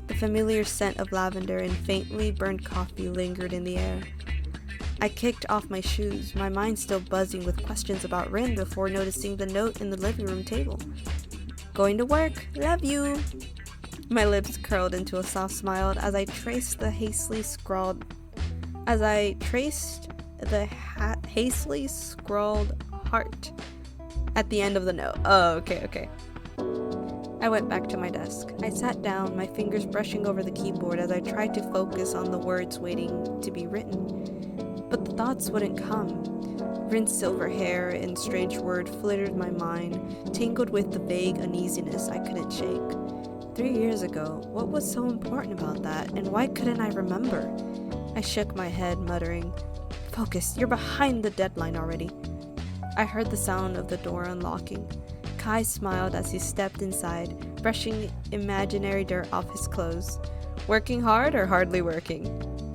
The familiar scent of lavender and faintly burned coffee lingered in the air. I kicked off my shoes, my mind still buzzing with questions about Rin before noticing the note in the living room table. Going to work, love you. My lips curled into a soft smile as I traced the hastily scrawled heart at the end of the note. Oh, okay. I went back to my desk. I sat down, my fingers brushing over the keyboard as I tried to focus on the words waiting to be written. But the thoughts wouldn't come. Rinsed silver hair and strange word flittered my mind, tangled with the vague uneasiness I couldn't shake. 3 years ago, what was so important about that, and why couldn't I remember? I shook my head, muttering, "Focus, you're behind the deadline already." I heard the sound of the door unlocking. Kai smiled as he stepped inside, brushing imaginary dirt off his clothes. "Working hard or hardly working?"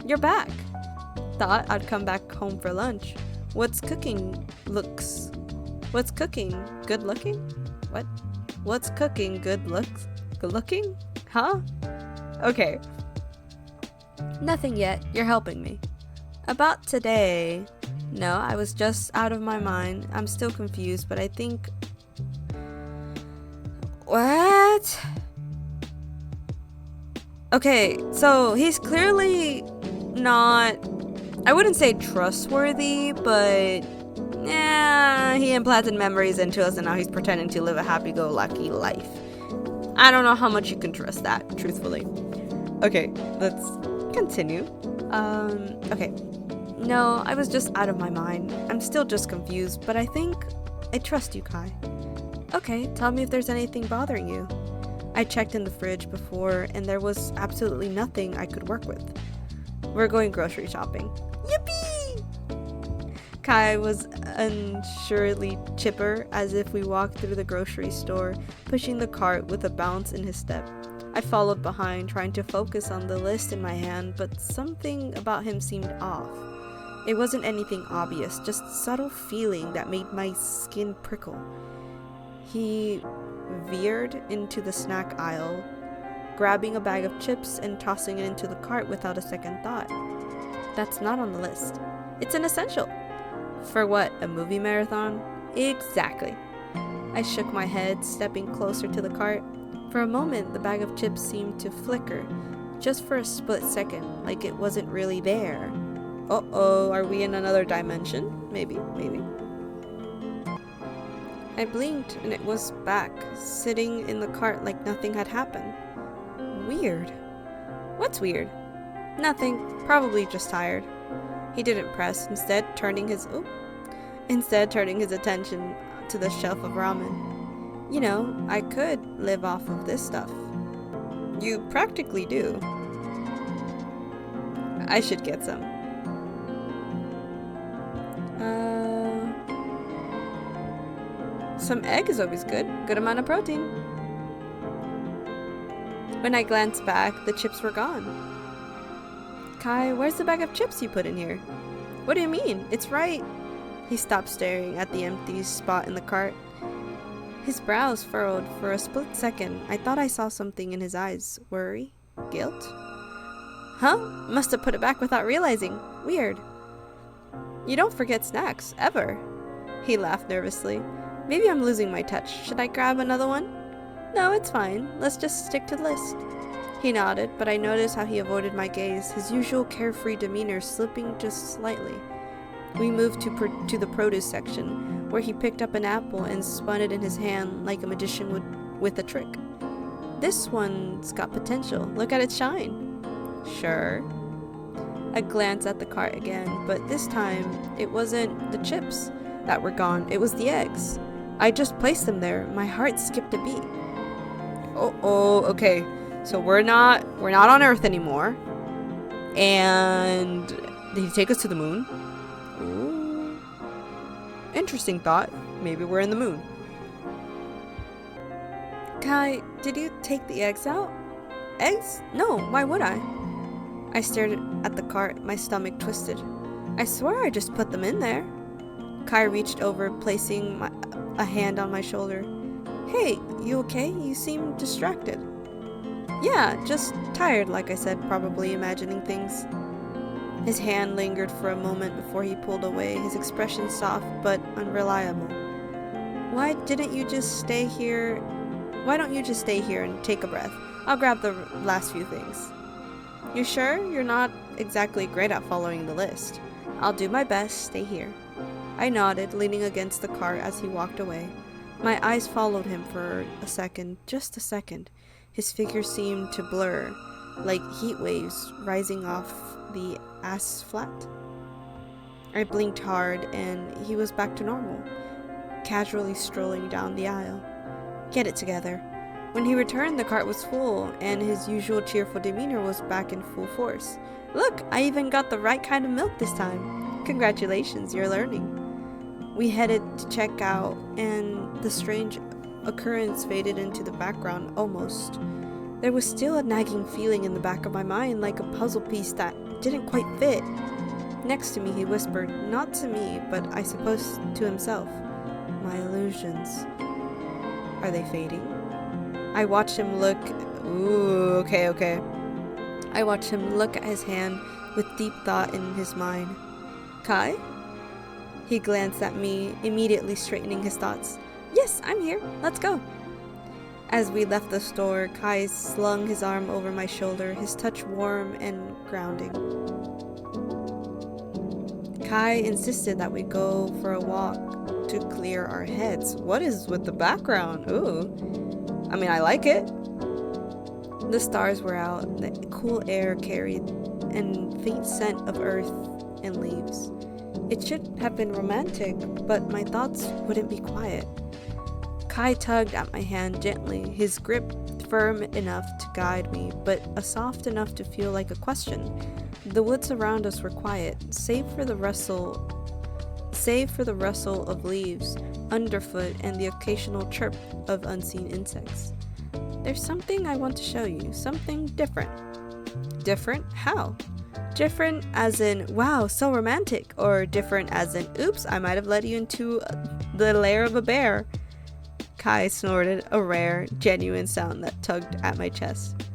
"You're back." "Thought I'd come back home for lunch. What's cooking? Good looking? What? What's cooking? Good looks? Good looking? Huh? Okay. Nothing yet. You're helping me. About today. No, I was just out of my mind. I'm still confused, but I think... What? Okay, so he's clearly not... I wouldn't say trustworthy, but... Yeah, he implanted memories into us and now he's pretending to live a happy-go-lucky life. I don't know how much you can trust that, truthfully. Okay, let's continue. Okay. No, I was just out of my mind. I'm still just confused, but I think I trust you, Kai. Okay, tell me if there's anything bothering you. I checked in the fridge before, and there was absolutely nothing I could work with. We're going grocery shopping. Yippee! Kai was unsuredly chipper, as if we walked through the grocery store, pushing the cart with a bounce in his step. I followed behind, trying to focus on the list in my hand, but something about him seemed off. It wasn't anything obvious, just subtle feeling that made my skin prickle. He veered into the snack aisle, grabbing a bag of chips and tossing it into the cart without a second thought. That's not on the list. It's an essential. For what, a movie marathon? Exactly. I shook my head, stepping closer to the cart. For a moment, the bag of chips seemed to flicker, just for a split second, like it wasn't really there. Uh-oh, are we in another dimension? Maybe. I blinked and it was back, sitting in the cart like nothing had happened. Weird. What's weird? Nothing, probably just tired. He didn't press, instead turning his attention to the shelf of ramen. You know, I could live off of this stuff. You practically do. I should get some. Some egg is always good. Good amount of protein. When I glanced back, the chips were gone. Kai, where's the bag of chips you put in here? What do you mean? It's right. He stopped staring at the empty spot in the cart. His brows furrowed for a split second. I thought I saw something in his eyes. Worry? Guilt? Huh? Must have put it back without realizing. Weird. You don't forget snacks, ever. He laughed nervously. Maybe I'm losing my touch. Should I grab another one? No, it's fine. Let's just stick to the list. He nodded, but I noticed how he avoided my gaze, his usual carefree demeanor slipping just slightly. We moved to the produce section, where he picked up an apple and spun it in his hand like a magician would with a trick. This one's got potential. Look at it shine. Sure. I glanced at the cart again, but this time it wasn't the chips that were gone, it was the eggs. I just placed them there. My heart skipped a beat. Oh, okay. So we're not on Earth anymore. And did he take us to the moon? Ooh. Interesting thought. Maybe we're in the moon. Kai, did you take the eggs out? Eggs? No, why would I? I stared at the cart, my stomach twisted. I swear I just put them in there. Kai reached over, placing a hand on my shoulder. Hey, you okay? You seem distracted. Yeah, just tired, like I said, probably imagining things. His hand lingered for a moment before he pulled away, his expression soft but unreliable. Why don't you just stay here and take a breath? I'll grab the last few things. You sure? You're not exactly great at following the list. I'll do my best. Stay here. I nodded, leaning against the cart as he walked away. My eyes followed him for a second, just a second. His figure seemed to blur, like heat waves rising off the asphalt. I blinked hard, and he was back to normal, casually strolling down the aisle. Get it together. When he returned, the cart was full, and his usual cheerful demeanor was back in full force. Look, I even got the right kind of milk this time. Congratulations, you're learning. We headed to check out, and the strange occurrence faded into the background almost. There was still a nagging feeling in the back of my mind, like a puzzle piece that didn't quite fit. Next to me, he whispered, not to me, but I suppose to himself, my illusions. Are they fading? I watched him look. Ooh, okay. I watched him look at his hand with deep thought in his mind. Kai? He glanced at me, immediately straightening his thoughts. Yes, I'm here. Let's go. As we left the store, Kai slung his arm over my shoulder, his touch warm and grounding. Kai insisted that we go for a walk to clear our heads. What is with the background? Ooh. I mean, I like it. The stars were out, the cool air carried, and faint scent of earth and leaves. It should have been romantic, but my thoughts wouldn't be quiet. Kai tugged at my hand gently, his grip firm enough to guide me, but soft enough to feel like a question. The woods around us were quiet, save for the rustle of leaves underfoot and the occasional chirp of unseen insects. There's something I want to show you, something different. Different? How? Different as in, wow, so romantic, or different as in, oops, I might have led you into the lair of a bear. Kai snorted, a rare, genuine sound that tugged at my chest.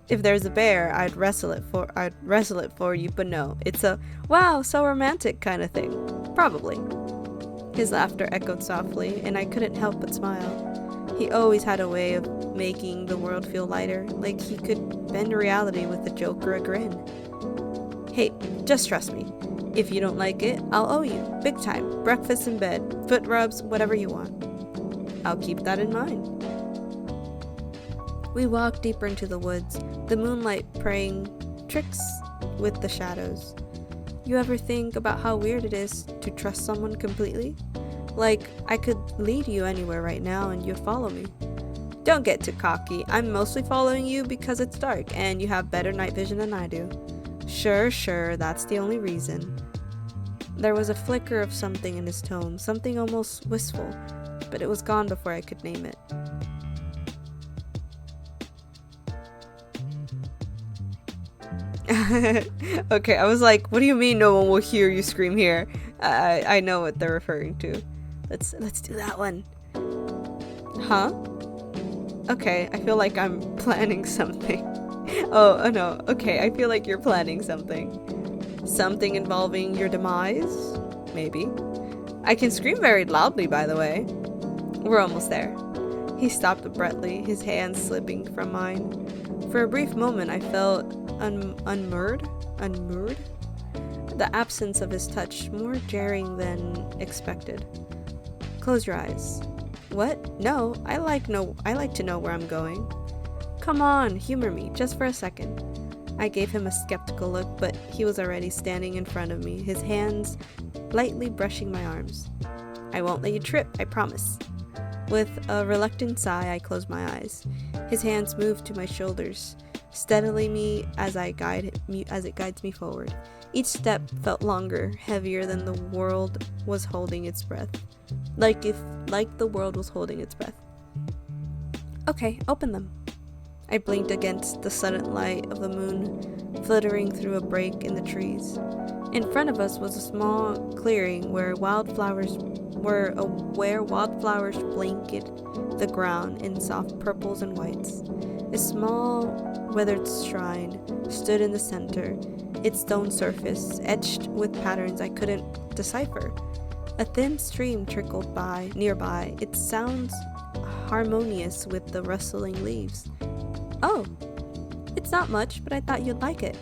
If there's a bear, I'd wrestle it for you, but no, it's a, wow, so romantic kind of thing. Probably. His laughter echoed softly, and I couldn't help but smile. He always had a way of making the world feel lighter, like he could bend reality with a joke or a grin. Hey, just trust me. If you don't like it, I'll owe you. Big time. Breakfast in bed, foot rubs, whatever you want. I'll keep that in mind. We walked deeper into the woods, the moonlight playing tricks with the shadows. You ever think about how weird it is to trust someone completely? Like, I could lead you anywhere right now and you'd follow me. Don't get too cocky. I'm mostly following you because it's dark and you have better night vision than I do. Sure, that's the only reason. There was a flicker of something in his tone, something almost wistful, but it was gone before I could name it. Okay, I was like, what do you mean no one will hear you scream here? I know what they're referring to. Let's do that one. Huh? Okay, I feel like I'm planning something. Oh no, okay, I feel like you're planning something. Something involving your demise? Maybe. I can scream very loudly, by the way. We're almost there. He stopped abruptly, his hands slipping from mine. For a brief moment, I felt unmoored? The absence of his touch more jarring than expected. Close your eyes. What? No, I like to know where I'm going. Come on, humor me, just for a second. I gave him a skeptical look, but he was already standing in front of me, his hands lightly brushing my arms. I won't let you trip, I promise. With a reluctant sigh, I closed my eyes. His hands moved to my shoulders, steadily me as it guides me forward. Each step felt longer, heavier than the world was holding its breath. Like the world was holding its breath. Okay, open them. I blinked against the sudden light of the moon flittering through a break in the trees. In front of us was a small clearing where wildflowers blanketed the ground in soft purples and whites. A small, weathered shrine stood in the center, its stone surface etched with patterns I couldn't decipher. A thin stream trickled by nearby, its sounds harmonious with the rustling leaves. Oh, it's not much, but I thought you'd like it.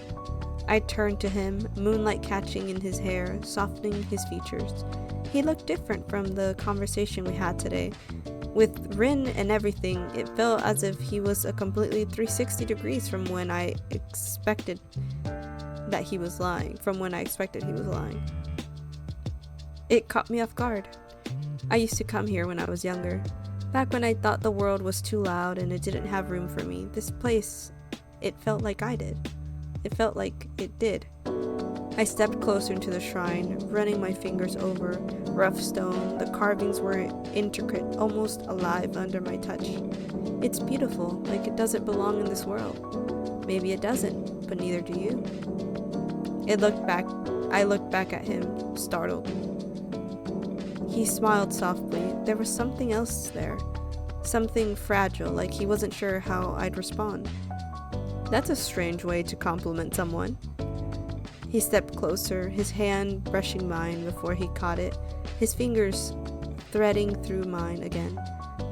I turned to him, moonlight catching in his hair, softening his features. He looked different from the conversation we had today. With Rin and everything, it felt as if he was a completely 360 degrees from when I expected he was lying. It caught me off guard. I used to come here when I was younger. Back when I thought the world was too loud and it didn't have room for me. This place, it felt like I did. It felt like it did. I stepped closer into the shrine, running my fingers over rough stone. The carvings were intricate, almost alive under my touch. It's beautiful, like it doesn't belong in this world. Maybe it doesn't, but neither do you. I looked back at him, startled. He smiled softly. There was something else there. Something fragile, like he wasn't sure how I'd respond. That's a strange way to compliment someone. He stepped closer, his hand brushing mine before he caught it, his fingers threading through mine again.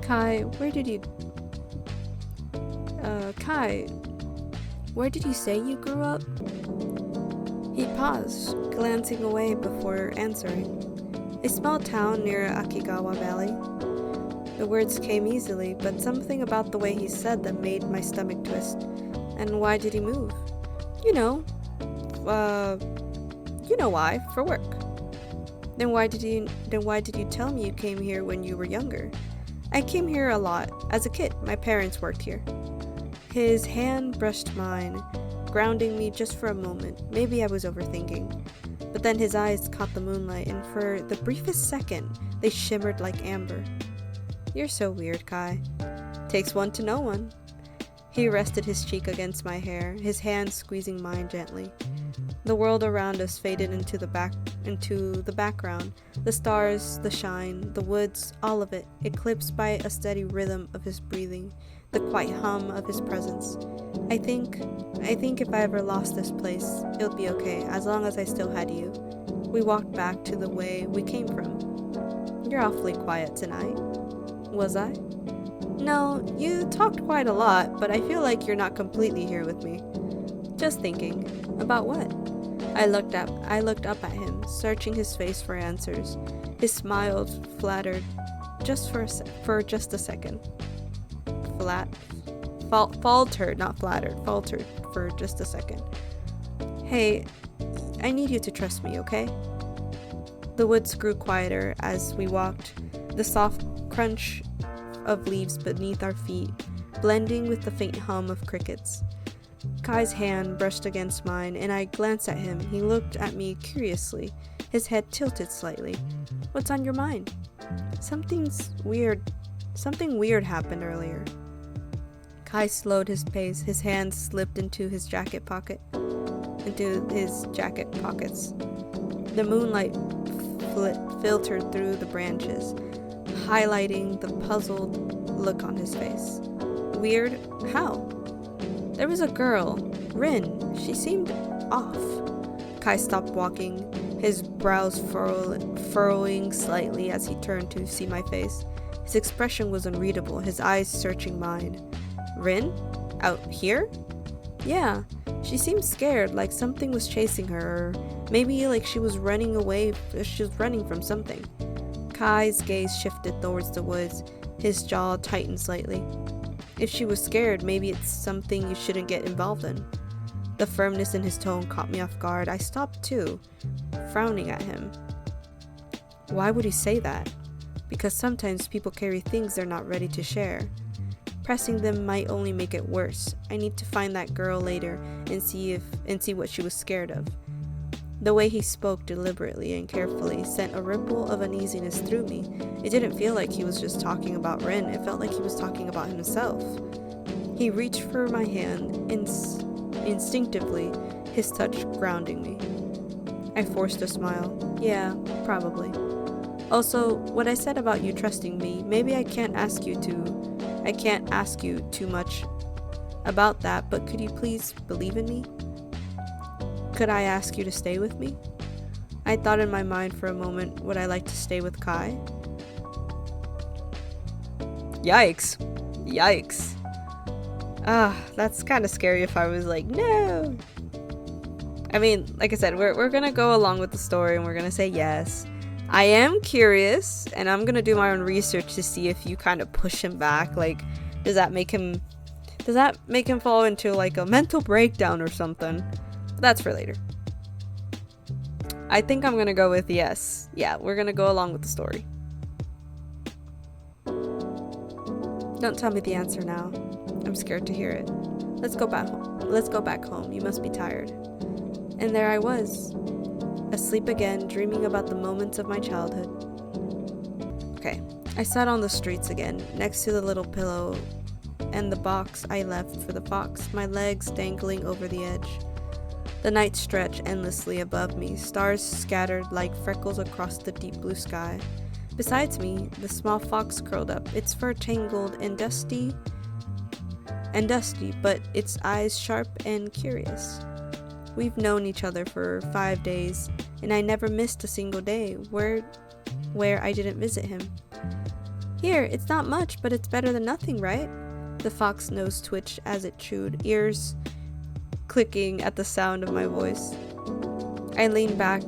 Kai, where did you say you grew up? He paused, glancing away before answering. A small town near Akigawa Valley. The words came easily, but something about the way he said them made my stomach twist. And why did he move? You know why, for work. Then why did you tell me you came here when you were younger? I came here a lot. As a kid, my parents worked here. His hand brushed mine, grounding me just for a moment. Maybe I was overthinking. But then his eyes caught the moonlight, and for the briefest second, they shimmered like amber. You're so weird, Kai. Takes one to know one. He rested his cheek against my hair, his hand squeezing mine gently. The world around us faded into the background. The stars, the shine, the woods, all of it, eclipsed by a steady rhythm of his breathing, the quiet hum of his presence. I think if I ever lost this place, it would be okay, as long as I still had you. We walked back to the way we came from. You're awfully quiet tonight. Was I? No, you talked quite a lot, but I feel like you're not completely here with me. Just thinking. About what? I looked up at him, searching his face for answers. His smile faltered for just a second. Faltered for just a second. Hey, I need you to trust me, okay? The woods grew quieter as we walked, the soft crunch of leaves beneath our feet, blending with the faint hum of crickets. Kai's hand brushed against mine, and I glanced at him. He looked at me curiously, his head tilted slightly. What's on your mind? Something weird happened earlier. Kai slowed his pace. His hand slipped into his jacket pockets. The moonlight filtered through the branches, highlighting the puzzled look on his face. Weird? How? There was a girl, Rin. She seemed off. Kai stopped walking, his brows furrowing slightly as he turned to see my face. His expression was unreadable, his eyes searching mine. Rin? Out here? Yeah. She seemed scared, like something was chasing her, or maybe like she was running from something. Kai's gaze shifted towards the woods, his jaw tightened slightly. If she was scared, maybe it's something you shouldn't get involved in. The firmness in his tone caught me off guard. I stopped too, frowning at him. Why would he say that? Because sometimes people carry things they're not ready to share. Pressing them might only make it worse. I need to find that girl later and see what she was scared of. The way he spoke deliberately and carefully sent a ripple of uneasiness through me. It didn't feel like he was just talking about Rin. It felt like he was talking about himself. He reached for my hand, instinctively, his touch grounding me. I forced a smile. Yeah, probably. Also, what I said about you trusting me, maybe I can't ask you too much about that, but could you please believe in me? Could I ask you to stay with me? I thought in my mind for a moment, would I like to stay with Kai? Yikes. That's kind of scary if I was like, no. I mean, like I said, we're gonna go along with the story and we're gonna say yes. I am curious, and I'm gonna do my own research to see if you kind of push him back. Like, does that make him fall into like a mental breakdown or something? But that's for later. I think I'm gonna go with yes. Yeah, we're gonna go along with the story. Don't tell me the answer now. I'm scared to hear it. Let's go back home. You must be tired. And there I was, asleep again, dreaming about the moments of my childhood. Okay, I sat on the streets again, next to the little pillow and the box I left for the fox, my legs dangling over the edge. The night stretched endlessly above me, stars scattered like freckles across the deep blue sky. Besides me, the small fox curled up, its fur tangled and dusty, but its eyes sharp and curious. We've known each other for 5 days, and I never missed a single day where I didn't visit him. Here, it's not much, but it's better than nothing, right? The fox nose twitched as it chewed, ears clicking at the sound of my voice. I leaned back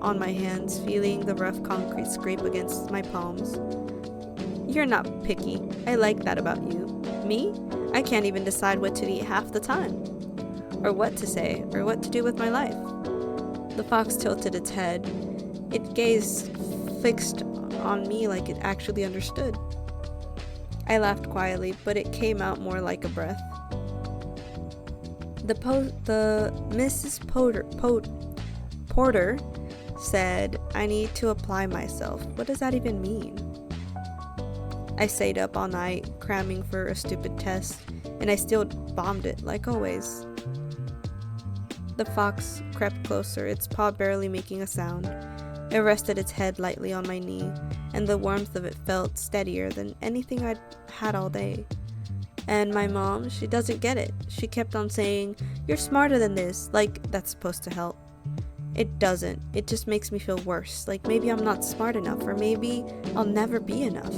on my hands, feeling the rough concrete scrape against my palms. You're not picky. I like that about you. Me? I can't even decide what to eat half the time, or what to say, or what to do with my life. The fox tilted its head, its gaze fixed on me like it actually understood. I laughed quietly, but it came out more like a breath. The Mrs. Porter said, I need to apply myself. What does that even mean? I stayed up all night, cramming for a stupid test, and I still bombed it, like always. The fox crept closer, its paw barely making a sound. It rested its head lightly on my knee, and the warmth of it felt steadier than anything I'd had all day. And my mom, she doesn't get it. She kept on saying, you're smarter than this, like that's supposed to help. It doesn't. It just makes me feel worse, like maybe I'm not smart enough, or maybe I'll never be enough.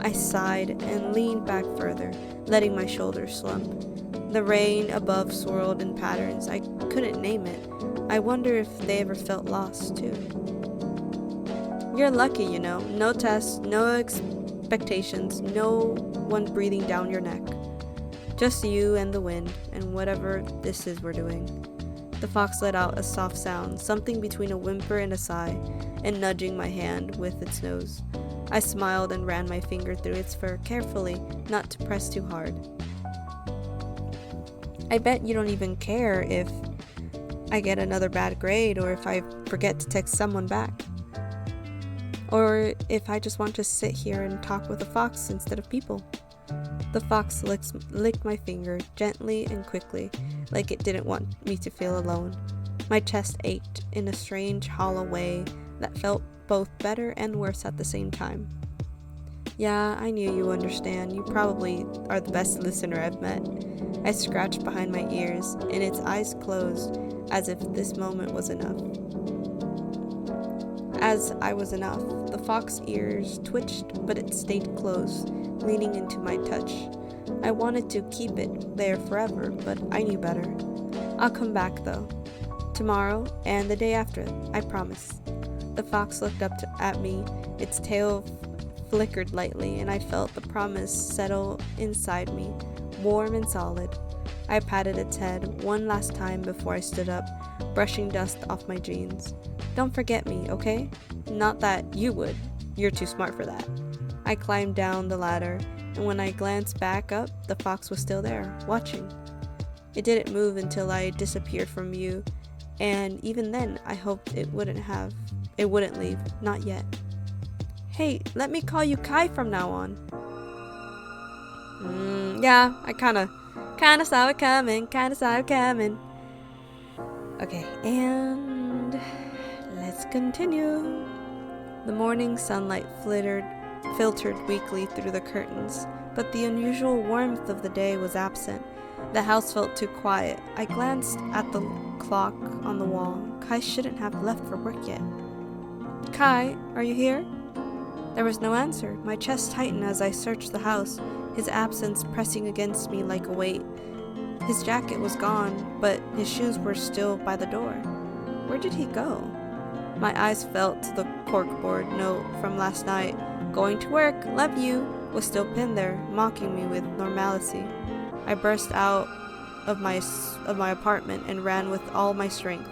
I sighed and leaned back further, letting my shoulders slump. The rain above swirled in patterns I couldn't name it. I wonder if they ever felt lost, too. You're lucky, you know. No tests, no expectations, no one breathing down your neck. Just you and the wind, and whatever this is we're doing. The fox let out a soft sound, something between a whimper and a sigh, and nudging my hand with its nose. I smiled and ran my finger through its fur carefully, not to press too hard. I bet you don't even care if I get another bad grade, or if I forget to text someone back. Or if I just want to sit here and talk with a fox instead of people. The fox licked my finger gently and quickly, like it didn't want me to feel alone. My chest ached in a strange, hollow way that felt both better and worse at the same time. Yeah, I knew you understand. You probably are the best listener I've met. I scratched behind my ears, and its eyes closed, as if this moment was enough. As I was enough, the fox's ears twitched, but it stayed closed, leaning into my touch. I wanted to keep it there forever, but I knew better. I'll come back, though. Tomorrow, and the day after, I promise. The fox looked up at me, its tail flickered lightly, and I felt the promise settle inside me, warm and solid. I patted its head one last time before I stood up, brushing dust off my jeans. Don't forget me, okay? Not that you would. You're too smart for that. I climbed down the ladder, and when I glanced back up, the fox was still there, watching. It didn't move until I disappeared from view, and even then, I hoped it wouldn't leave. Not yet. Hey, let me call you Kai from now on. Yeah, I kinda saw it coming. Okay, and let's continue. The morning sunlight filtered weakly through the curtains, but the unusual warmth of the day was absent. The house felt too quiet. I glanced at the clock on the wall. Kai shouldn't have left for work yet. Kai, are you here? There was no answer. My chest tightened as I searched the house, his absence pressing against me like a weight. His jacket was gone, but his shoes were still by the door. Where did he go? My eyes felt the corkboard note from last night. "Going to work, love you," was still pinned there, mocking me with normalcy. I burst out of my apartment and ran with all my strength.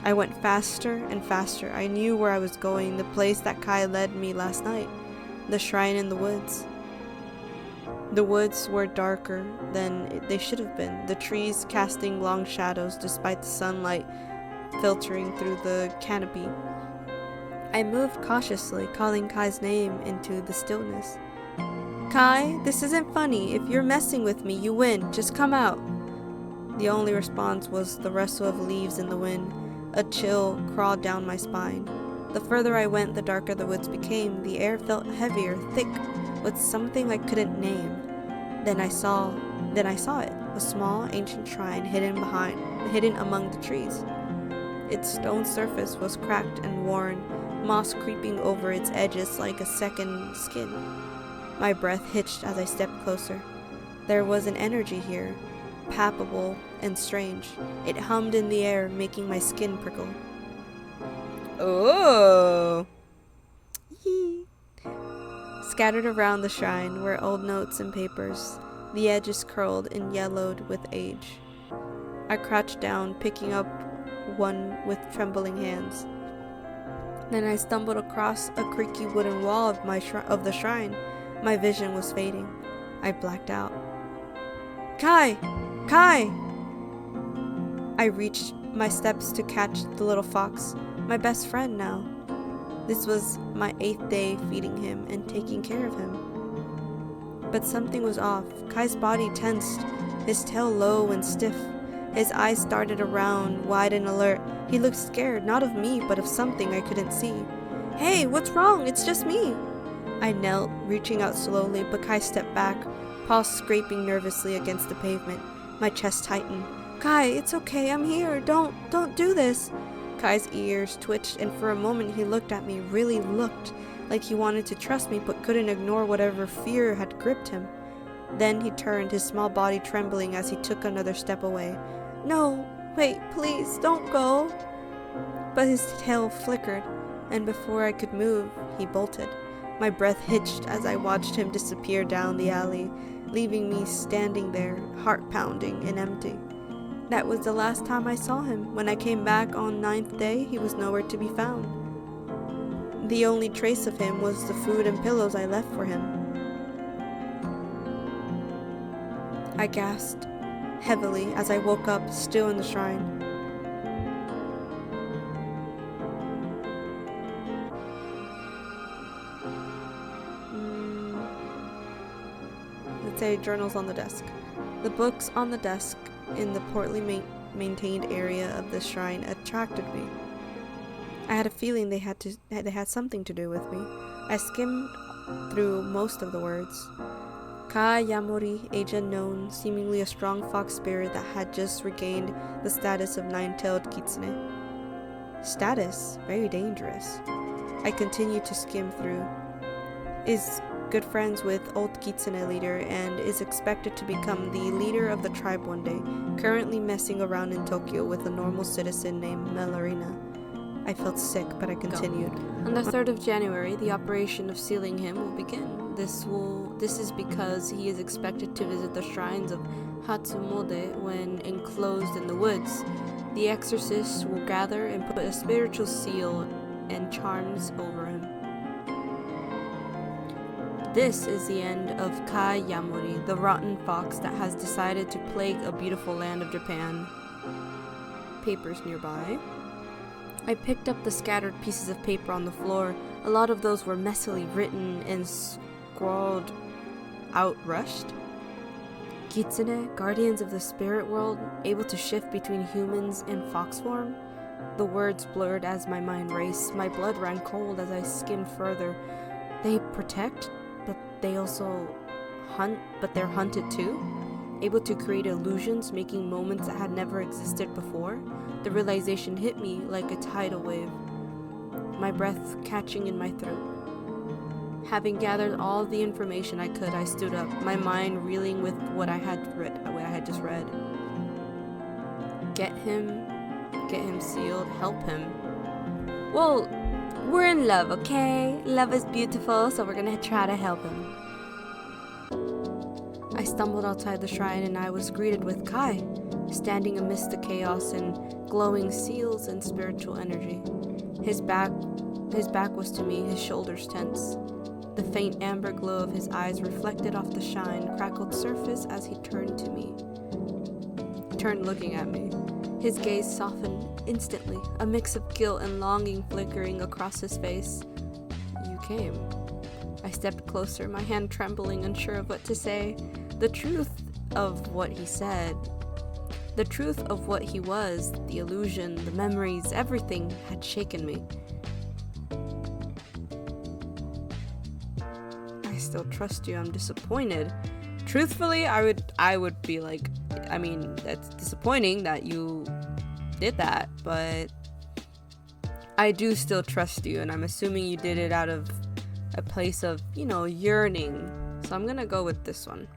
I went faster and faster. I knew where I was going, the place that Kai led me last night, the shrine in the woods. The woods were darker than they should have been, the trees casting long shadows despite the sunlight filtering through the canopy. I moved cautiously, calling Kai's name into the stillness. "Kai, this isn't funny. If you're messing with me, you win. Just come out." The only response was the rustle of leaves in the wind. A chill crawled down my spine. The further I went, the darker the woods became. The air felt heavier, thick, with something I couldn't name. Then I saw it, a small, ancient shrine hidden among the trees. Its stone surface was cracked and worn, moss creeping over its edges like a second skin. My breath hitched as I stepped closer. There was an energy here, palpable and strange. It hummed in the air, making my skin prickle. Oh! Yee. Scattered around the shrine were old notes and papers, the edges curled and yellowed with age. I crouched down, picking up one with trembling hands. Then I stumbled across a creaky wooden wall of the shrine. My vision was fading. I blacked out. "Kai! Kai!" I reached my steps to catch the little fox, my best friend now. This was my 8th day feeding him and taking care of him. But something was off. Kai's body tensed, his tail low and stiff. His eyes darted around, wide and alert. He looked scared, not of me, but of something I couldn't see. "Hey, what's wrong? It's just me." I knelt, reaching out slowly, but Kai stepped back, paws scraping nervously against the pavement. My chest tightened. "Kai, it's okay, I'm here. Don't do this." Kai's ears twitched, and for a moment he looked at me, really looked, like he wanted to trust me but couldn't ignore whatever fear had gripped him. Then he turned, his small body trembling as he took another step away. "No, wait, please, don't go." But his tail flickered, and before I could move, he bolted. My breath hitched as I watched him disappear down the alley, leaving me standing there, heart pounding and empty. That was the last time I saw him. When I came back on 9th day, he was nowhere to be found. The only trace of him was the food and pillows I left for him. I gasped heavily as I woke up, still in the shrine. Let's say journals on the desk. The books on the desk in the poorly maintained area of the shrine attracted me. I had a feeling they had something to do with me. I skimmed through most of the words. Ka Yamori, age unknown, seemingly a strong fox spirit that had just regained the status of nine-tailed Kitsune. Status? Very dangerous. I continued to skim through. Is good friends with old Kitsune leader and is expected to become the leader of the tribe one day, currently messing around in Tokyo with a normal citizen named Melarina. I felt sick, but I continued. On the 3rd of January, the operation of sealing him will begin. This is because he is expected to visit the shrines of Hatsumode when enclosed in the woods. The exorcists will gather and put a spiritual seal and charms over him. This is the end of Ka Yamori, the rotten fox that has decided to plague a beautiful land of Japan. Papers nearby. I picked up the scattered pieces of paper on the floor. A lot of those were messily written and scrawled out rushed. Kitsune, guardians of the spirit world, able to shift between humans and fox form? The words blurred as my mind raced. My blood ran cold as I skimmed further. They protect, but they also hunt, but they're hunted too? Able to create illusions, making moments that had never existed before? The realization hit me like a tidal wave, my breath catching in my throat. Having gathered all the information I could, I stood up, my mind reeling with what I had just read. Get him sealed, help him. Well, we're in love, okay? Love is beautiful, so we're gonna try to help him. I stumbled outside the shrine and I was greeted with Kai, standing amidst the chaos and glowing seals and spiritual energy. His back was to me, his shoulders tense. The faint amber glow of his eyes reflected off the shine, crackled surface as he turned looking at me. His gaze softened instantly, a mix of guilt and longing flickering across his face. You came. I stepped closer, my hand trembling, unsure of what to say. The truth of what he said, the truth of what he was, the illusion, the memories, everything had shaken me. I still trust you. I'm disappointed. Truthfully, I would be like, I mean, that's disappointing that you did that, but I do still trust you, and I'm assuming you did it out of a place of, yearning. So I'm gonna go with this one.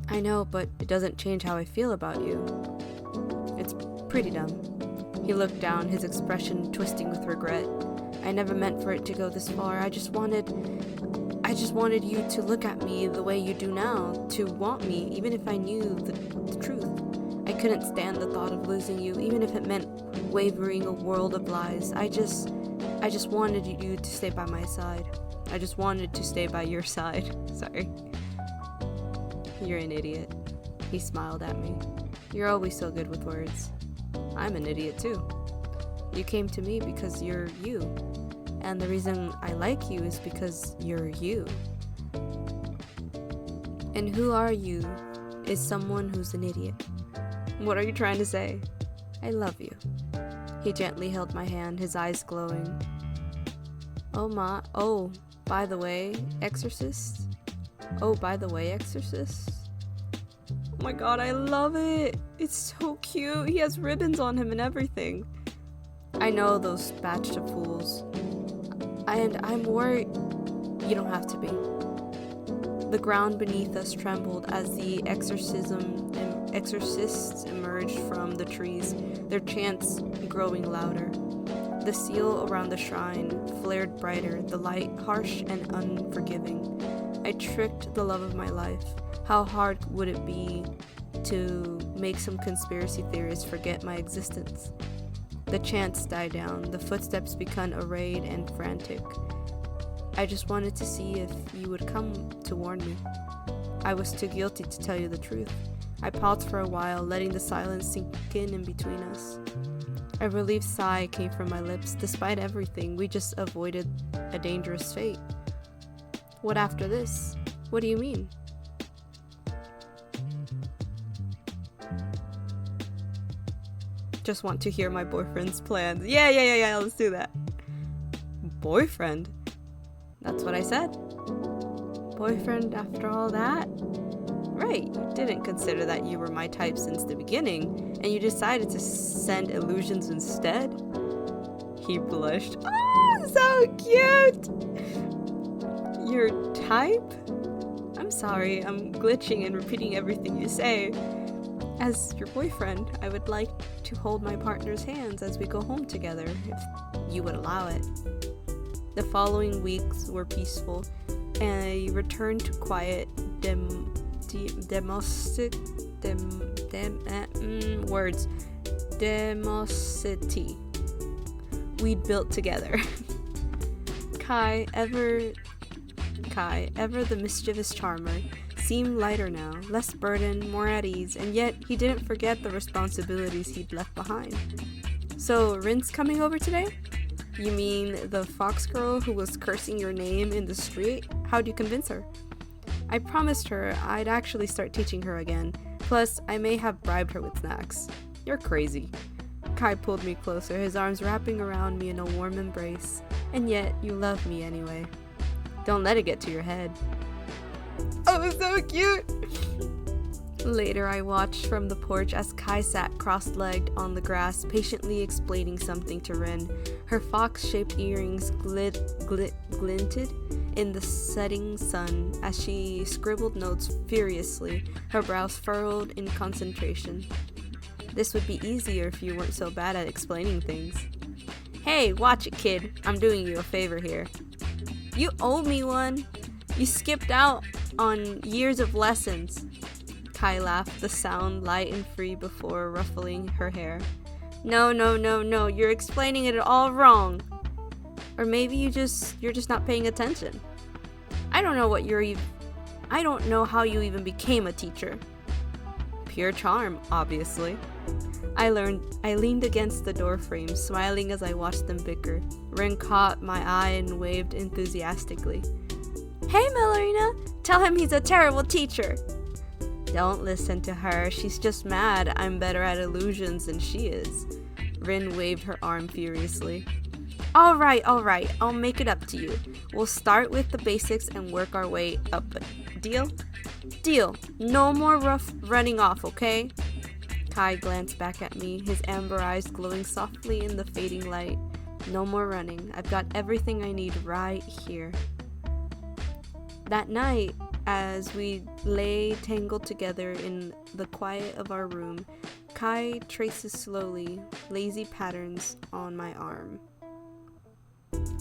I know, but it doesn't change how I feel about you. It's pretty dumb. He looked down, his expression twisting with regret. I never meant for it to go this far. I just wanted you to look at me the way you do now, to want me, even if I knew the truth. I couldn't stand the thought of losing you, even if it meant wavering a world of lies. I just wanted you to stay by my side. I just wanted to stay by your side. Sorry. You're an idiot. He smiled at me. You're always so good with words. I'm an idiot too. You came to me because you're you. And the reason I like you is because you're you. And who are you is someone who's an idiot. What are you trying to say? I love you. He gently held my hand, his eyes glowing. Oh, by the way, exorcist? Oh my god, I love it. It's so cute. He has ribbons on him and everything. I know those batch of fools. And I'm worried. You don't have to be. The ground beneath us trembled as the exorcists emerged from the trees, their chants growing louder. The seal around the shrine flared brighter, the light harsh and unforgiving. I tricked the love of my life. How hard would it be to make some conspiracy theorists forget my existence? The chants died down, the footsteps became arrayed and frantic. I just wanted to see if you would come to warn me. I was too guilty to tell you the truth. I paused for a while, letting the silence sink in between us. A relieved sigh came from my lips. Despite everything, we just avoided a dangerous fate. What after this? What do you mean? Just want to hear my boyfriend's plans. Yeah, let's do that. Boyfriend? That's what I said. Boyfriend after all that? Right, you didn't consider that you were my type since the beginning, and you decided to send illusions instead? He blushed. Oh, so cute! Your type? I'm sorry, I'm glitching and repeating everything you say. As your boyfriend, I would like to hold my partner's hands as we go home together, if you would allow it. The following weeks were peaceful, and I returned to quiet demosity we'd built together. Kai, ever the mischievous charmer, seemed lighter now, less burdened, more at ease, and yet he didn't forget the responsibilities he'd left behind. So, Rin's coming over today? You mean the fox girl who was cursing your name in the street? How'd you convince her? I promised her I'd actually start teaching her again. Plus, I may have bribed her with snacks. You're crazy. Kai pulled me closer, his arms wrapping around me in a warm embrace. And yet, you love me anyway. Don't let it get to your head. Oh, so cute! Later, I watched from the porch as Kai sat cross-legged on the grass, patiently explaining something to Rin. Her fox-shaped earrings glinted in the setting sun as she scribbled notes furiously, her brows furrowed in concentration. This would be easier if you weren't so bad at explaining things. Hey, watch it, kid. I'm doing you a favor here. You owe me one. You skipped out on years of lessons. Kai laughed, the sound light and free before ruffling her hair. No, you're explaining it all wrong. Or maybe you're just not paying attention. I don't know how you even became a teacher. Pure charm, obviously. I leaned against the doorframe, smiling as I watched them bicker. Ren caught my eye and waved enthusiastically. Hey, Millerina! Tell him he's a terrible teacher! Don't listen to her. She's just mad I'm better at illusions than she is. Rin waved her arm furiously. Alright, I'll make it up to you. We'll start with the basics and work our way up. Deal? Deal. No more rough running off, okay? Kai glanced back at me, his amber eyes glowing softly in the fading light. No more running. I've got everything I need right here. That night, as we lay tangled together in the quiet of our room, Kai traces slowly, lazy patterns on my arm.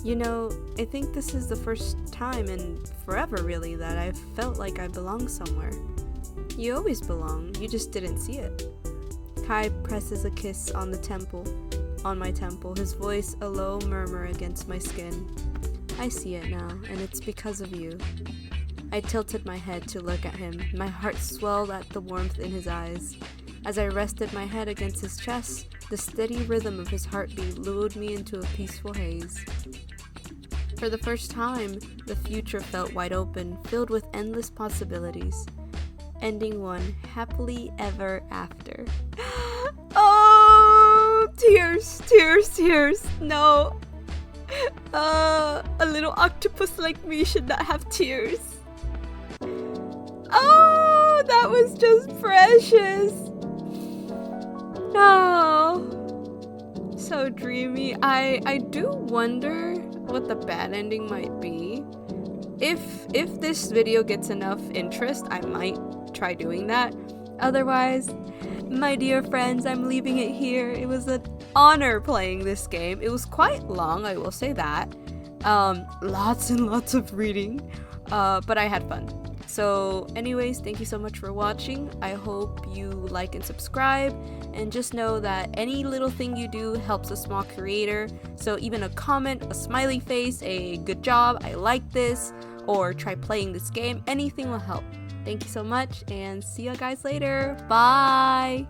You know, I think this is the first time in forever, really, that I've felt like I belong somewhere. You always belong, you just didn't see it. Kai presses a kiss on my temple, his voice a low murmur against my skin. I see it now, and it's because of you. I tilted my head to look at him. My heart swelled at the warmth in his eyes. As I rested my head against his chest, the steady rhythm of his heartbeat lulled me into a peaceful haze. For the first time, the future felt wide open, filled with endless possibilities. Ending one happily ever after. Oh, tears. No. A little octopus like me should not have tears. Oh, that was just precious. Oh, so dreamy. I do wonder what the bad ending might be. If this video gets enough interest, I might try doing that. Otherwise, my dear friends, I'm leaving it here. It was an honor playing this game. It was quite long, I will say that. Lots and lots of reading, but I had fun. So anyways, thank you so much for watching. I hope you like and subscribe, and just know that any little thing you do helps a small creator. So even a comment, a smiley face, a good job, I like this, or try playing this game, anything will help. Thank you so much, and see you guys later. Bye!